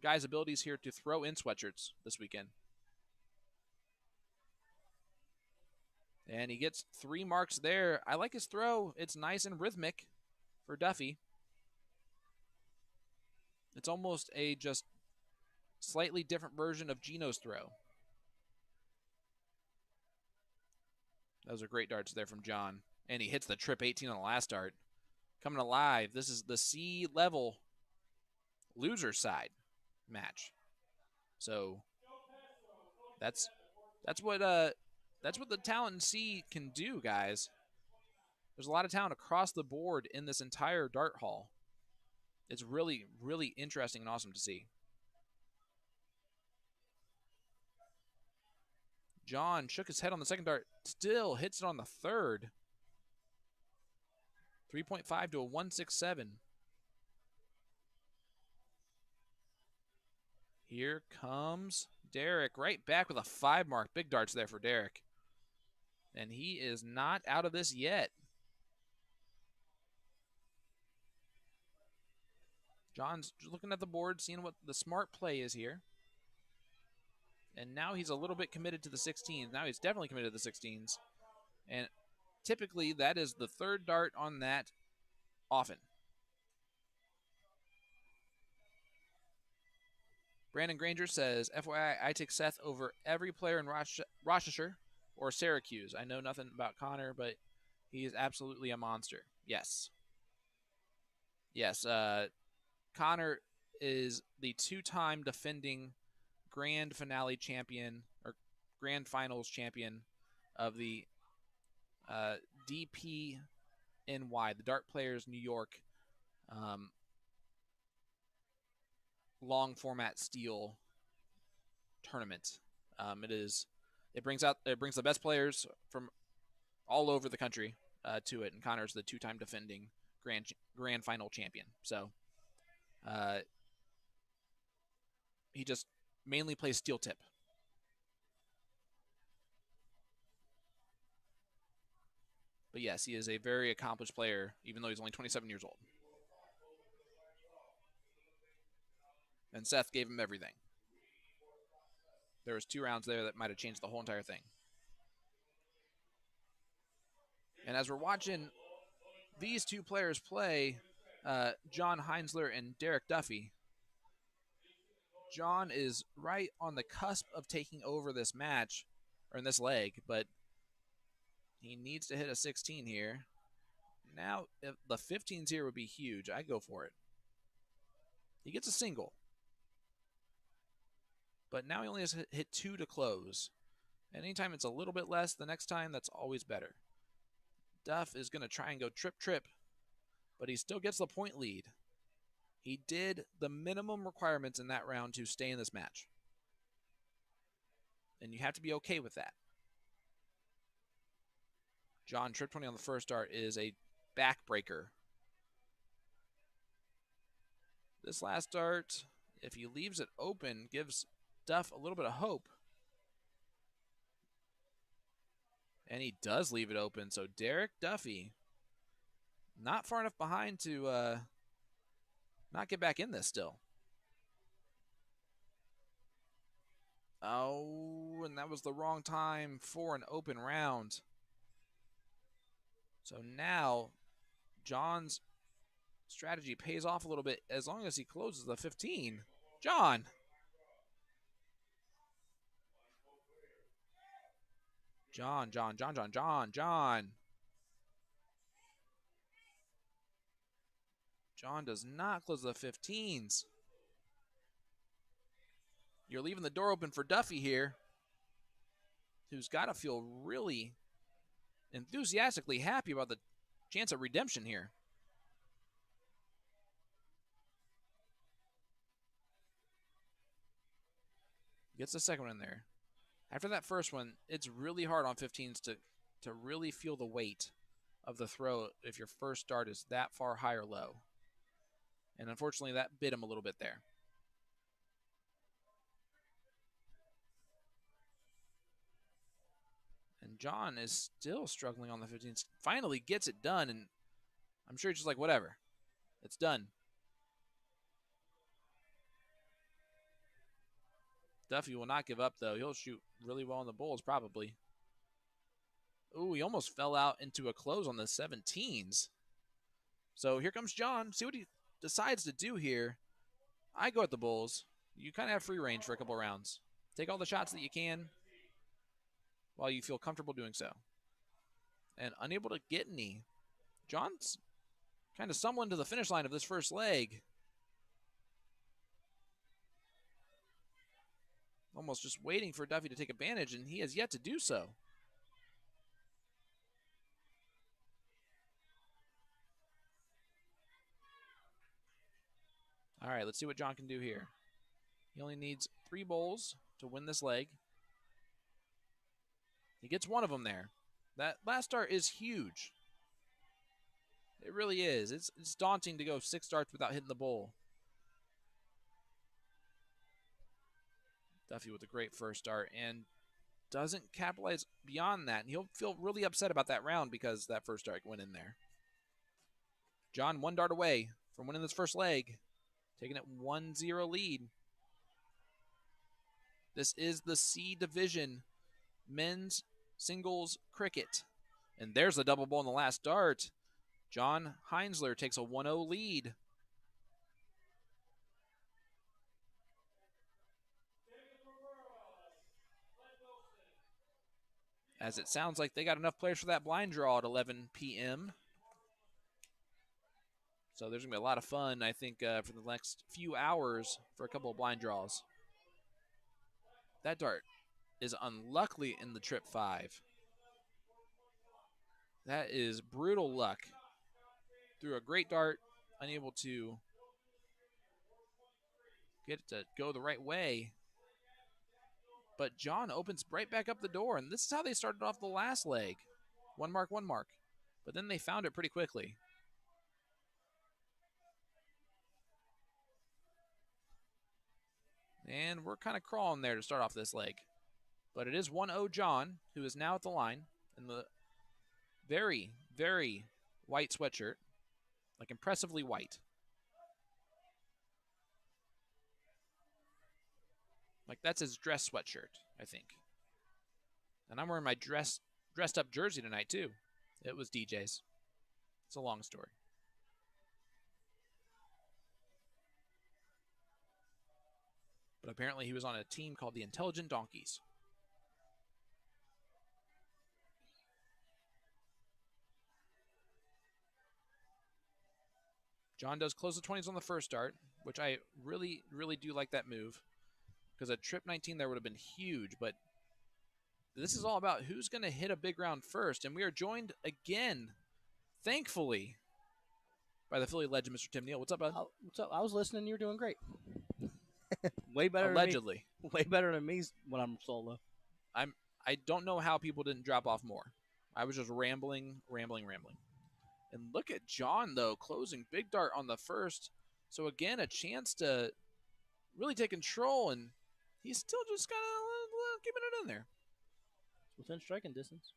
guys' abilities here to throw in sweatshirts this weekend. And he gets 3 marks there. I like his throw. It's nice and rhythmic for Duffy. It's almost a just slightly different version of Gino's throw. Those are great darts there from John. And he hits the trip 18 on the last dart. Coming alive. This is the C level loser side match. So that's what the talent in C can do, guys. There's a lot of talent across the board in this entire dart hall. It's really, really interesting and awesome to see. John shook his head on the second dart, still hits it on the third. 3.5 to a 167. Here comes Derek, right back with a 5 mark. Big darts there for Derek. And he is not out of this yet. John's looking at the board, seeing what the smart play is here. And now he's a little bit committed to the 16s. Now he's definitely committed to the 16s. And typically that is the third dart on that often. Brandon Granger says, FYI, I take Seth over every player in Rochester or Syracuse. I know nothing about Connor, but he is absolutely a monster. Yes. Yes. Connor is the two-time defending grand finale champion or grand finals champion of the DPNY, the Dart Players New York long format steel tournament. It brings the best players from all over the country to it, and Connor's the two-time defending grand final champion. So he just mainly plays steel tip. But yes, he is a very accomplished player, even though he's only 27 years old. And Seth gave him everything. There was 2 rounds there that might have changed the whole entire thing. And as we're watching these two players play, John Heinzler and Derek Duffy, John is right on the cusp of taking over this match, or in this leg, but he needs to hit a 16 here. Now, if the 15s here would be huge. I'd go for it. He gets a single. But now he only has hit 2 to close. And anytime it's a little bit less, the next time, that's always better. Duff is going to try and go trip, but he still gets the point lead. He did the minimum requirements in that round to stay in this match. And you have to be okay with that. John trip 20 on the first dart is a backbreaker. This last dart, if he leaves it open, gives Duff a little bit of hope. And he does leave it open. So Derek Duffy, not far enough behind to not get back in this still. Oh, and that was the wrong time for an open round. So now John's strategy pays off a little bit as long as he closes the 15. John. John. John does not close the 15s. You're leaving the door open for Duffy here, who's got to feel really enthusiastically happy about the chance of redemption here. Gets the second one in there. After that first one, it's really hard on 15s to really feel the weight of the throw if your first dart is that far high or low. And unfortunately, that bit him a little bit there. And John is still struggling on the 15s. Finally gets it done, and I'm sure he's just like, whatever. It's done. Duffy will not give up, though. He'll shoot really well on the bowls, probably. Ooh, he almost fell out into a close on the 17s. So here comes John. See what he decides to do here. I go at the bulls. You kind of have free range for a couple rounds. Take all the shots that you can while you feel comfortable doing so. And unable to get any. John's kind of stumbling to the finish line of this first leg. Almost just waiting for Duffy to take advantage, and he has yet to do so. All right, let's see what John can do here. He only needs 3 bowls to win this leg. He gets one of them there. That last dart is huge. It really is. It's daunting to go 6 darts without hitting the bowl. Duffy with a great first dart and doesn't capitalize beyond that. And he'll feel really upset about that round because that first dart went in there. John 1 dart away from winning this first leg, taking it 1-0 lead. This is the C Division men's singles cricket. And there's the double ball in the last dart. John Heinzler takes a 1-0 lead. As it sounds like they got enough players for that blind draw at 11 p.m. So there's going to be a lot of fun, I think, for the next few hours for a couple of blind draws. That dart is unluckily in the trip 5. That is brutal luck. Threw a great dart, unable to get it to go the right way. But John opens right back up the door, and this is how they started off the last leg. 1 mark, 1 mark. But then they found it pretty quickly. And we're kind of crawling there to start off this leg. But it is 1-0 John, who is now at the line in the very, very white sweatshirt. Like impressively white. Like that's his dress sweatshirt, I think. And I'm wearing my dressed up jersey tonight too. It was DJ's. It's a long story. But apparently he was on a team called the Intelligent Donkeys. John does close the 20s on the first dart, which I really, really do like that move. Because a trip 19 there would have been huge, but this is all about who's going to hit a big round first. And we are joined again, thankfully, by the Philly legend, Mr. Tim Neal. What's up, bud? What's up? I was listening. You're doing great. Way better. Allegedly. Than me. Way better than me when I'm solo. I don't know how people didn't drop off more. I was just rambling. And look at John, though, closing big dart on the first. So, again, a chance to really take control, and he's still just kind of keeping it in there. Within striking distance.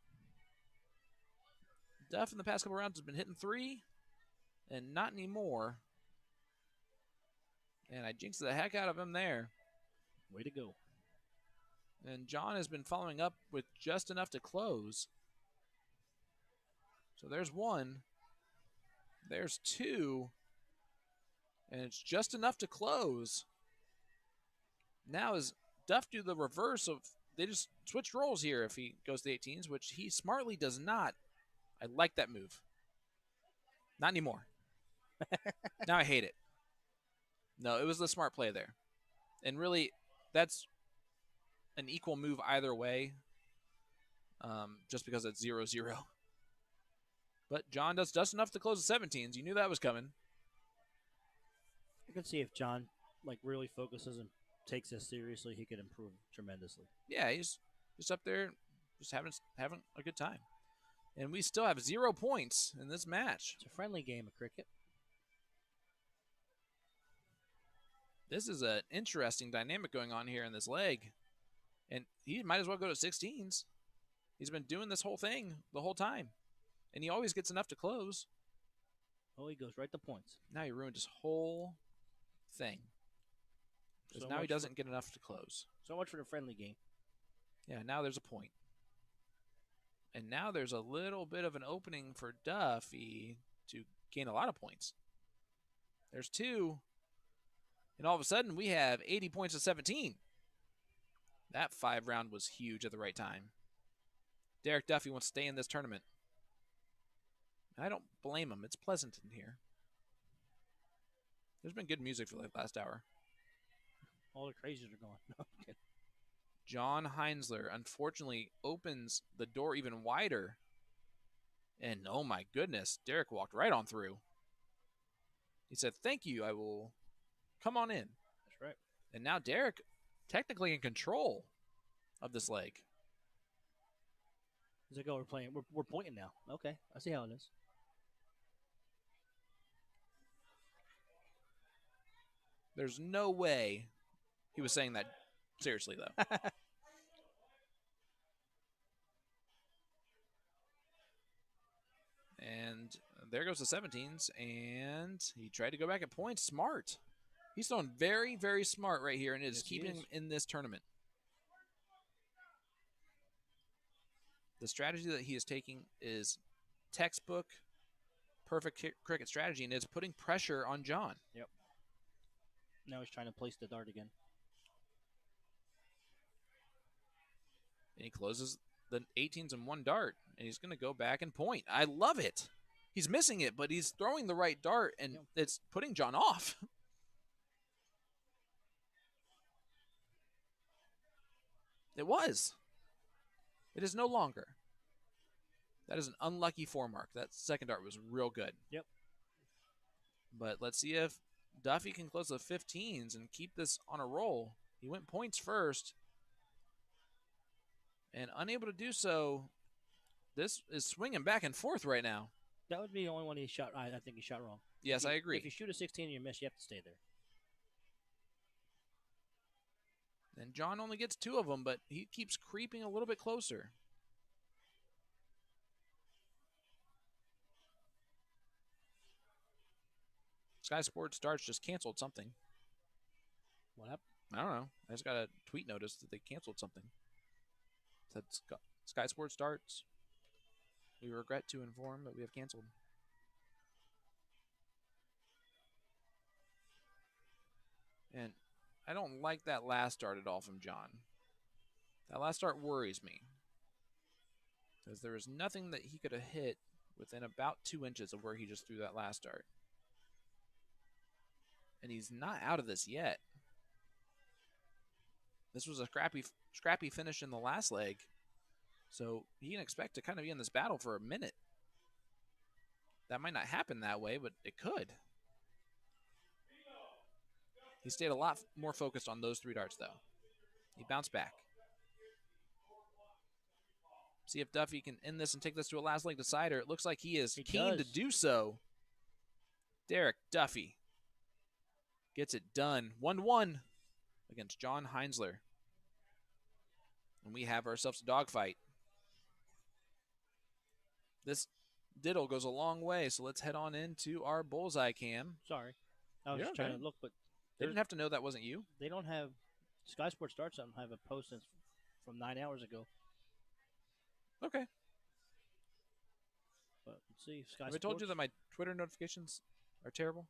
Duff in the past couple rounds has been hitting 3, and not anymore. And I jinxed the heck out of him there. Way to go. And John has been following up with just enough to close. So there's 1. There's 2. And it's just enough to close. Now is Duff do the reverse of, they just switched roles here if he goes to the 18s, which he smartly does not. I like that move. Not anymore. Now I hate it. No, it was the smart play there. And really, that's an equal move either way, just because it's 0-0. But John does just enough to close the 17s. You knew that was coming. I can see if John really focuses and takes this seriously, he could improve tremendously. Yeah, he's just up there, just having a good time. And we still have 0 points in this match. It's a friendly game of cricket. This is an interesting dynamic going on here in this leg. And he might as well go to 16s. He's been doing this whole thing the whole time. And he always gets enough to close. Oh, he goes right to points. Now he ruined his whole thing. Because now he doesn't get enough to close. So much for the friendly game. Yeah, now there's a point. And now there's a little bit of an opening for Duffy to gain a lot of points. There's 2. And all of a sudden, we have 80 points to 17. That 5 round was huge at the right time. Derek Duffy wants to stay in this tournament. I don't blame him. It's pleasant in here. There's been good music for the last hour. All the crazies are gone. No, I'm kidding. John Heinzler, unfortunately, opens the door even wider. And oh my goodness, Derek walked right on through. He said, "Thank you, I will come on in." That's right. And now Derek technically in control of this leg. He's like, "Oh, we're playing. We're pointing now." Okay, I see how it is. There's no way he was saying that seriously, though. And there goes the 17s, and he tried to go back at points. Smart. He's throwing very, very smart right here, and it is keeping him in this tournament. The strategy that he is taking is textbook, perfect cricket strategy, and it's putting pressure on John. Yep. Now he's trying to place the dart again. And he closes the 18s in one dart, and he's going to go back and point. I love it. He's missing it, but he's throwing the right dart, and it's putting John off. It was. It is no longer. That is an unlucky 4 mark. That second dart was real good. Yep. But let's see if Duffy can close the 15s and keep this on a roll. He went points first. And unable to do so, this is swinging back and forth right now. That would be the only one he shot. I think he shot wrong. Yes, I agree. If you shoot a 16 and you miss, you have to stay there. And John only gets 2 of them, but he keeps creeping a little bit closer. Sky Sports Darts just canceled something. What happened? I don't know. I just got a tweet notice that they canceled something. It said Sky Sports Darts. We regret to inform that we have canceled. And I don't like that last dart at all from John. That last dart worries me. Because there was nothing that he could have hit within about 2 inches of where he just threw that last dart. And he's not out of this yet. This was a scrappy finish in the last leg. So he can expect to kind of be in this battle for a minute. That might not happen that way, but it could. He stayed a lot more focused on those 3 darts, though. He bounced back. See if Duffy can end this and take this to a last leg decider. It looks like he is keen to do so. Derek Duffy gets it done. 1-1 against John Heinzler. And we have ourselves a dogfight. This diddle goes a long way, so let's head on into our bullseye cam. Sorry. I was just trying to look, but they didn't have to know that wasn't you. They don't have Sky Sports Darts don't have a post from 9 hours ago. Okay. But let's see. Sky Have I told you that my Twitter notifications are terrible?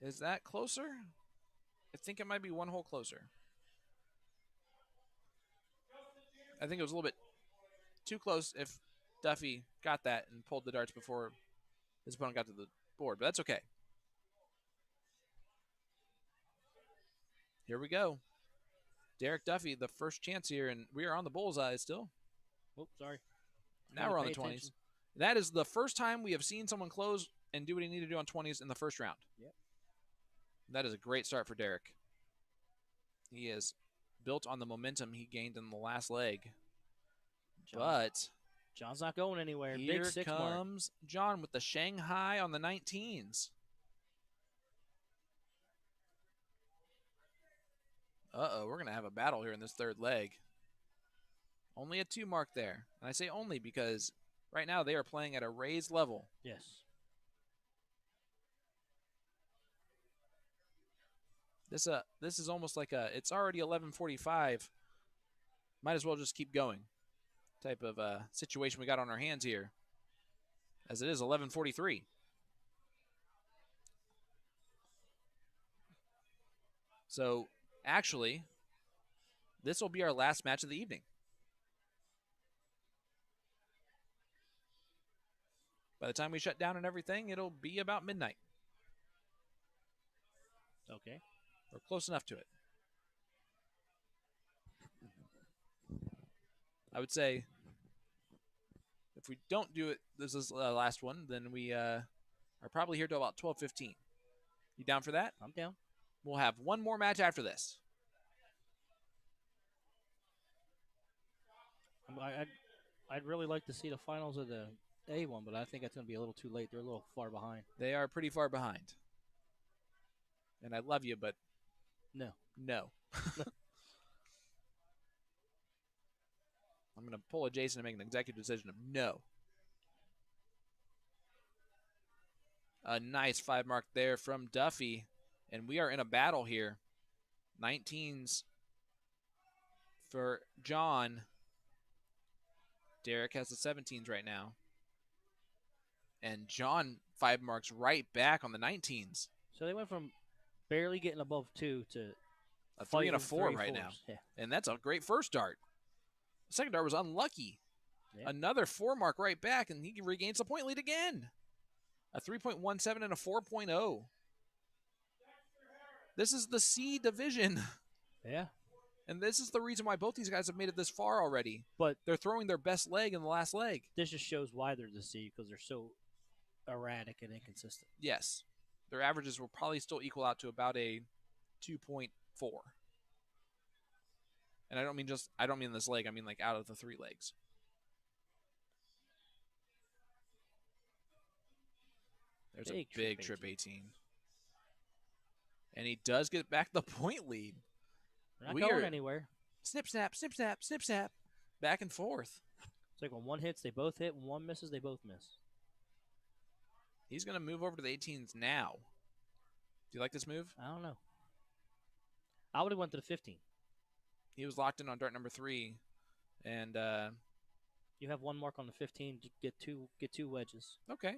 Is that closer? I think it might be 1 hole closer. I think it was a little bit too close if Duffy got that and pulled the darts before his opponent got to the board, but that's okay. Here we go. Derek Duffy, the first chance here, and we are on the bullseye still. Oops, sorry. Now we're on the 20s. That is the first time we have seen someone close and do what he needed to do on 20s in the first round. Yep. That is a great start for Derek. He is built on the momentum he gained in the last leg. But John's not going anywhere. Here Big 6 comes mark. John with the Shanghai on the 19s. Uh-oh, we're going to have a battle here in this third leg. Only a 2 mark there. And I say only because right now they are playing at a raised level. Yes. This is almost like it's already 11:45. Might as well just keep going type of situation we got on our hands here, as it is 11:43. So actually, this will be our last match of the evening. By the time we shut down and everything, it'll be about midnight. Okay. We're close enough to it. I would say if we don't do it, this is the last one, then we are probably here till about 12:15. You down for that? I'm down. We'll have one more match after this. I'd really like to see the finals of the A one, but I think that's going to be a little too late. They're a little far behind. They are pretty far behind. And I love you, but no. I'm going to pull a Jason and make an executive decision of no. A nice 5 mark there from Duffy. And we are in a battle here. 19s for John. Derek has the 17s right now. And John 5 marks right back on the 19s. So they went from barely getting above 2 to A 3 and a 4 3 right fours. now. Yeah. And that's a great first dart. The second dart was unlucky. Yeah. Another 4 mark right back, and he regains the point lead again. A 3.17 and a 4.0. This is the C division. Yeah. And this is the reason why both these guys have made it this far already. But they're throwing their best leg in the last leg. This just shows why they're the C, because they're so erratic and inconsistent. Yes. Their averages will probably still equal out to about a 2.4. And I don't mean this leg, I mean like out of the 3 legs. There's a big trip 18. And he does get back the point lead. They're not going anywhere. Snip, snap, snip, snap, snip, snap. Back and forth. It's like when one hits, they both hit. When one misses, they both miss. He's going to move over to the 18s now. Do you like this move? I don't know. I would have went to the 15. He was locked in on dart number 3. And you have 1 mark on the 15. Get two wedges. Okay.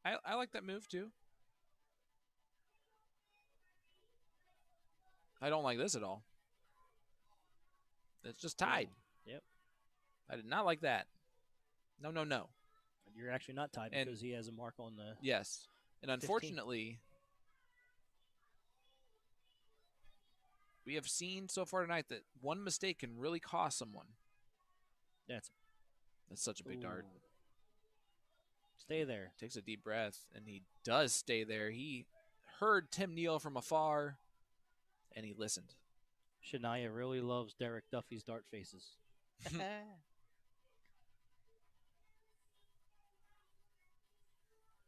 I like that move too. I don't like this at all. It's just tied. Yep. I did not like that. No, no, no. You're actually not tied because he has a mark on the. Yes. And unfortunately, 15. We have seen so far tonight that one mistake can really cost someone. That's such a big dart. Stay there. Takes a deep breath, and he does stay there. He heard Tim Neal from afar, and he listened. Shania really loves Derek Duffy's dart faces.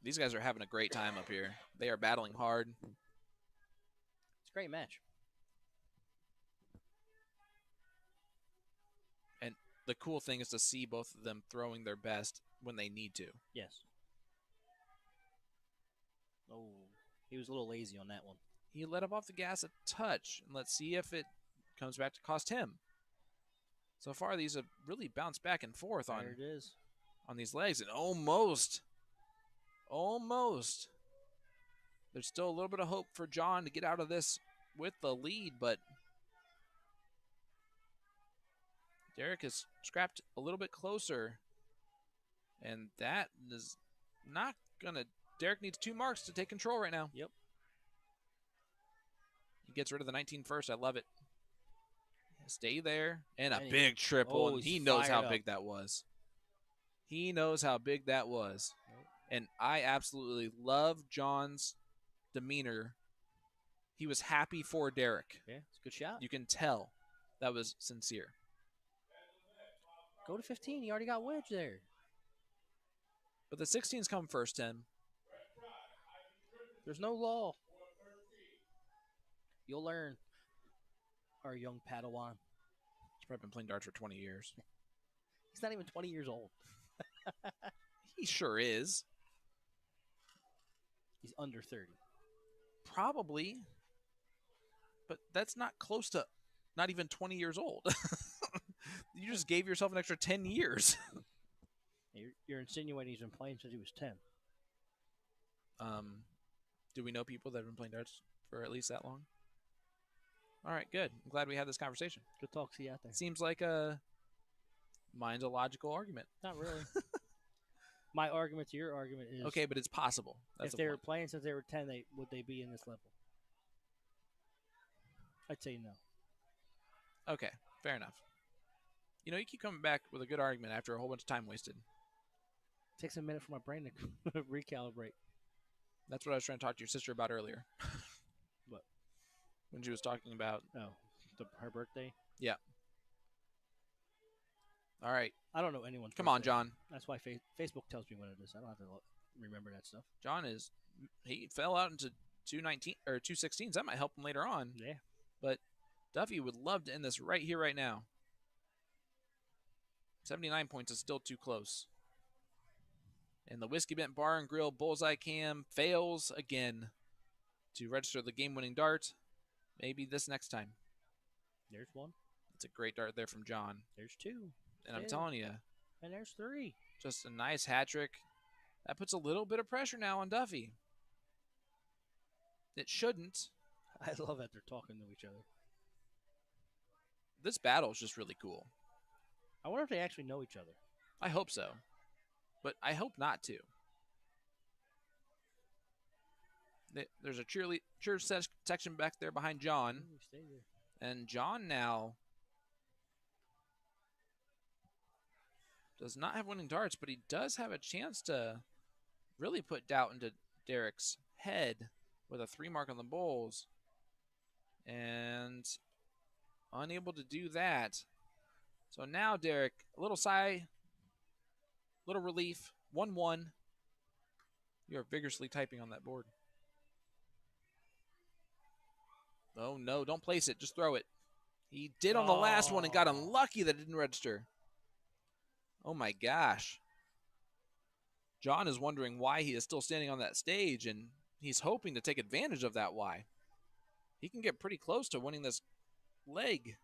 These guys are having a great time up here. They are battling hard. It's a great match. And the cool thing is to see both of them throwing their best when they need to. Yes. Oh, he was a little lazy on that one. He let up off the gas a touch. And let's see if it comes back to cost him. So far, these have really bounced back and forth on these legs. And almost. There's still a little bit of hope for John to get out of this with the lead, but Derek has scrapped a little bit closer. And that is not going to... Derek needs 2 marks to take control right now. Yep. He gets rid of the 19 first. I love it. Stay there. And a big triple. And he knows how big that was. He knows how big that was. And I absolutely love John's demeanor. He was happy for Derek. Yeah, it's a good shot. You can tell that was sincere. Go to 15. You already got wedge there. But the 16s come first, Tim. There's no law. You'll learn, our young Padawan. He's probably been playing darts for 20 years. He's not even 20 years old. He sure is. He's under 30. Probably. But that's not close to not even 20 years old. You just gave yourself an extra 10 years. You're insinuating he's been playing since he was 10. Do we know people that have been playing darts for at least that long? All right, good. I'm glad we had this conversation. Good talk to you out there. Seems like mine's a logical argument. Not really. My argument to your argument is... Okay, but it's possible. That's if they were playing since they were 10, would they be in this level? I'd say no. Okay, fair enough. You know, you keep coming back with a good argument after a whole bunch of time wasted. It takes a minute for my brain to recalibrate. That's what I was trying to talk to your sister about earlier. What? When she was talking about... Oh, her birthday? Yeah. All right. I don't know anyone's Come birthday. on, John. That's why Facebook tells me when it is. I don't have to remember that stuff. John he fell out into 219 or 216s. That might help him later on. Yeah. But Duffy would love to end this right here, right now. 79 points is still too close. And the Whiskey Bent Bar and Grill Bullseye Cam fails again to register the game-winning dart. Maybe this next time. There's one. It's a great dart there from John. There's two. And I'm Two. telling you, And there's three. just a nice hat trick. That puts a little bit of pressure now on Duffy. It shouldn't. I love that they're talking to each other. This battle is just really cool. I wonder if they actually know each other. I hope so. But I hope not to. There's a cheer section back there behind John. Ooh, stay there. And John now does not have winning darts, but he does have a chance to really put doubt into Derek's head with a 3 mark on the bowls. And unable to do that. So now Derek, a little sigh, little relief, 1-1. You're vigorously typing on that board. Oh, no, don't place it. Just throw it. He did on the last one and got unlucky that it didn't register. Oh, my gosh. John is wondering why he is still standing on that stage, and he's hoping to take advantage of that why. He can get pretty close to winning this leg.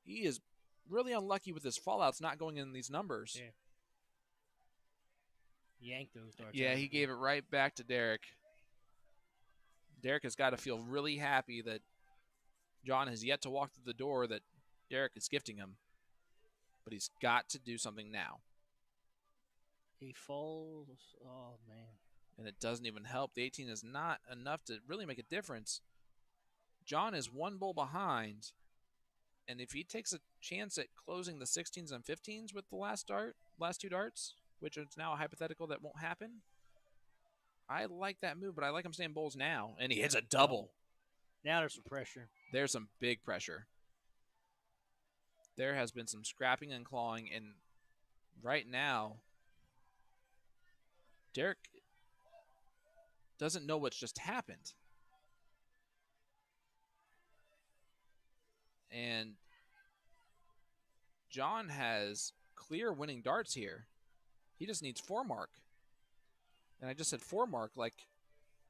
He is really unlucky with his fallouts not going in these numbers. Yeah. Yank those darts. Yeah, he gave it right back to Derek. Derek has got to feel really happy that John has yet to walk through the door that Derek is gifting him. But he's got to do something now. He falls. Oh, man. And it doesn't even help. The 18 is not enough to really make a difference. John is 1 bowl behind. And if he takes a chance at closing the 16s and 15s with the last 2 darts, which is now a hypothetical that won't happen, I like that move, but I like him staying bowls now. And he hits a double. Now there's some pressure. There's some big pressure. There has been some scrapping and clawing, and right now, Derek doesn't know what's just happened. And John has clear winning darts here. He just needs 4 mark. And I just said 4 mark like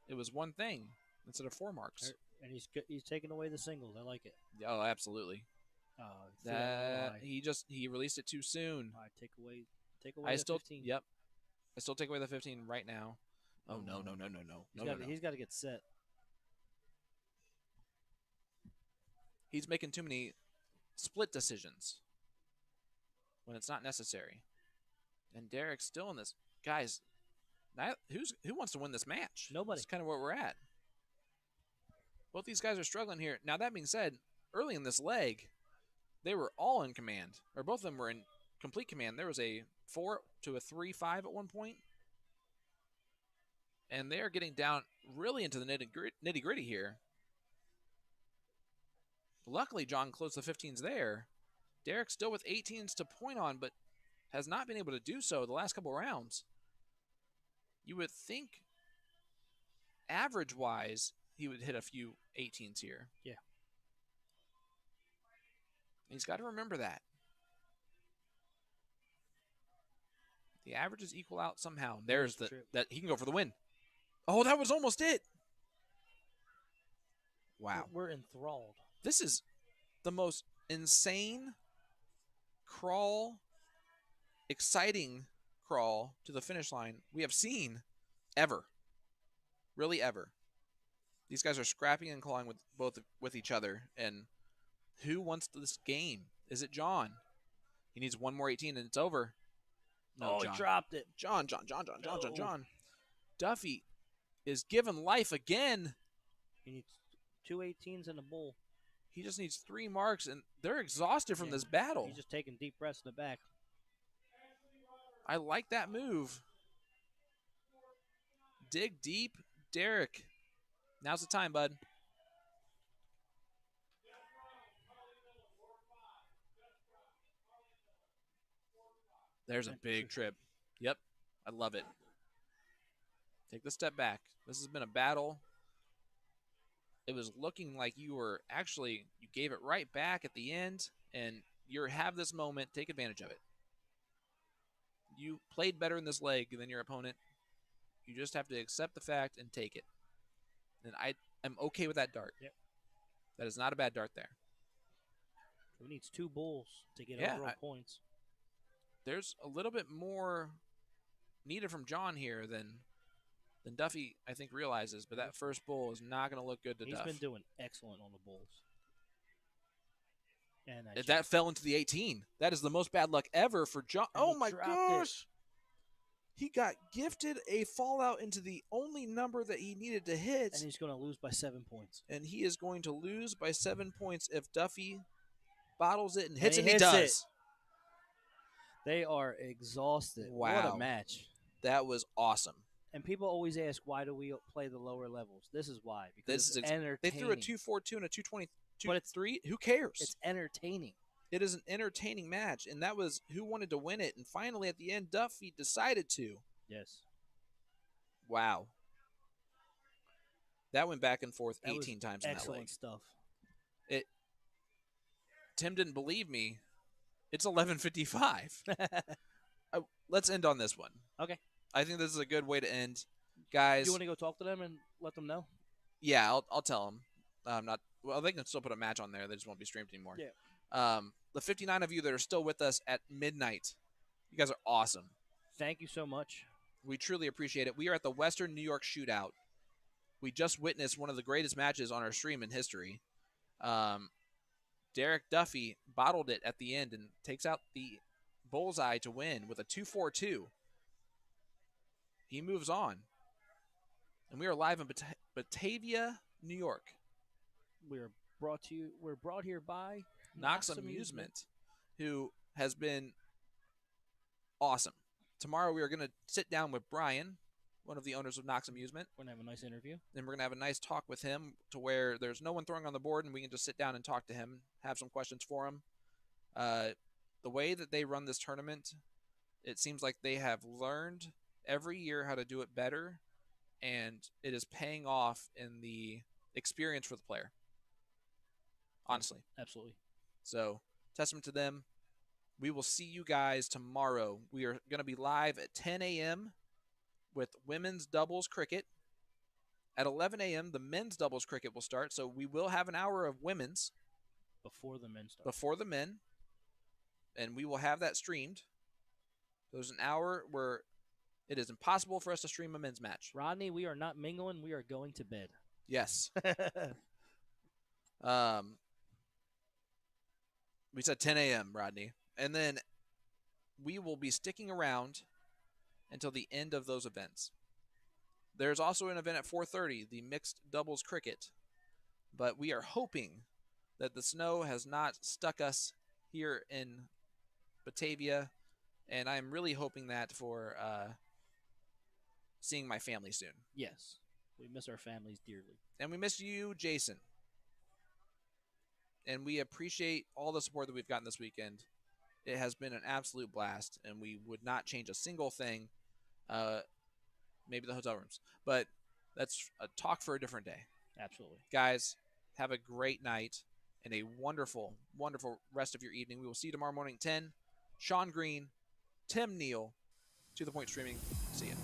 it was one thing instead of 4 marks. And he's taking away the singles. I like it. Oh, absolutely. He released it too soon. All right, take away the 15. Yep. I still take away the 15 right now. Oh, no. He's got to get set. He's making too many split decisions when it's not necessary. And Derek's still in this. Guys, who wants to win this match? Nobody. That's kind of where we're at. Both these guys are struggling here. Now, that being said, early in this leg, they were all in command, or both of them were in complete command. There was a 4 to a 3-5 at one point. And they're getting down really into the nitty-gritty here. Luckily, John closed the 15s there. Derek's still with 18s to point on, but has not been able to do so the last couple rounds. You would think, average-wise, he would hit a few 18s here. Yeah. He's got to remember that. The averages equal out somehow. There's that he can go for the win. Oh, that was almost it. Wow. We're enthralled. This is the most insane crawl, exciting crawl to the finish line we have seen ever. Really ever. These guys are scrapping and clawing with each other. And who wants this game? Is it John? He needs 1 more 18 and it's over. No, John. He dropped it. John. Duffy is given life again. He needs 2 18s and a bowl. He just needs 3 marks, and they're exhausted from this battle. He's just taking deep breaths in the back. I like that move. Dig deep, Derek. Now's the time, bud. There's a big trip. Yep, I love it. Take the step back. This has been a battle. It was looking like you gave it right back at the end, and you have this moment. Take advantage of it. You played better in this leg than your opponent. You just have to accept the fact and take it. And I'm okay with that dart. Yep. That is not a bad dart there. Who needs 2 bulls to get Yeah, over on points? There's a little bit more needed from John here than Duffy, I think, realizes. But that first bull is not going to look good to He's Duff. been doing excellent on the bulls. And that fell into the 18. That is the most bad luck ever for John. Oh, my gosh. He got gifted a fallout into the only number that he needed to hit. And he's going to lose by 7 points. And he is going to lose by 7 points if Duffy bottles it and hits it, and he hits does. It. They are exhausted. Wow. What a match. That was awesome. And people always ask, why do we play the lower levels? This is why. Because it's entertaining. They threw a 2-4-2 and a 2-20-2-3. Who cares? It's entertaining. It is an entertaining match, and that was who wanted to win it. And finally, at the end, Duffy decided to. Yes. Wow. That went back and forth 18 times in that leg. Excellent stuff. Tim didn't believe me. It's 11:55. Let's end on this one. Okay. I think this is a good way to end. Guys. Do you want to go talk to them and let them know? Yeah, I'll tell them. Well, they can still put a match on there. They just won't be streamed anymore. Yeah. The 59 of you that are still with us at midnight, you guys are awesome. Thank you so much. We truly appreciate it. We are at the Western New York Shootout. We just witnessed one of the greatest matches on our stream in history. Derek Duffy bottled it at the end and takes out the bullseye to win with a 2-4-2. He moves on. And we are live in Batavia, New York. We're brought here by Knox Amusement, who has been awesome. Tomorrow we are going to sit down with Brian, one of the owners of Knox Amusement. We're going to have a nice interview. And we're going to have a nice talk with him to where there's no one throwing on the board and we can just sit down and talk to him, have some questions for him. The way that they run this tournament, it seems like they have learned every year how to do it better, and it is paying off in the experience for the player. Honestly. Absolutely. So, testament to them. We will see you guys tomorrow. We are going to be live at 10 a.m. with women's doubles cricket. At 11 a.m., the men's doubles cricket will start. So we will have an hour of women's. Before the men start. Before the men. And we will have that streamed. There's an hour where it is impossible for us to stream a men's match. Rodney, we are not mingling. We are going to bed. Yes. We said 10 a.m., Rodney. And then we will be sticking around until the end of those events. There's also an event at 4:30, the mixed doubles cricket. But we are hoping that the snow has not stuck us here in Batavia. And I'm really hoping that for seeing my family soon. Yes. We miss our families dearly. And we miss you, Jason. And we appreciate all the support that we've gotten this weekend. It has been an absolute blast, and we would not change a single thing. Maybe the hotel rooms. But that's a talk for a different day. Absolutely. Guys, have a great night and a wonderful, wonderful rest of your evening. We will see you tomorrow morning at 10. Sean Green, Tim Neal, To The Point Streaming. See ya.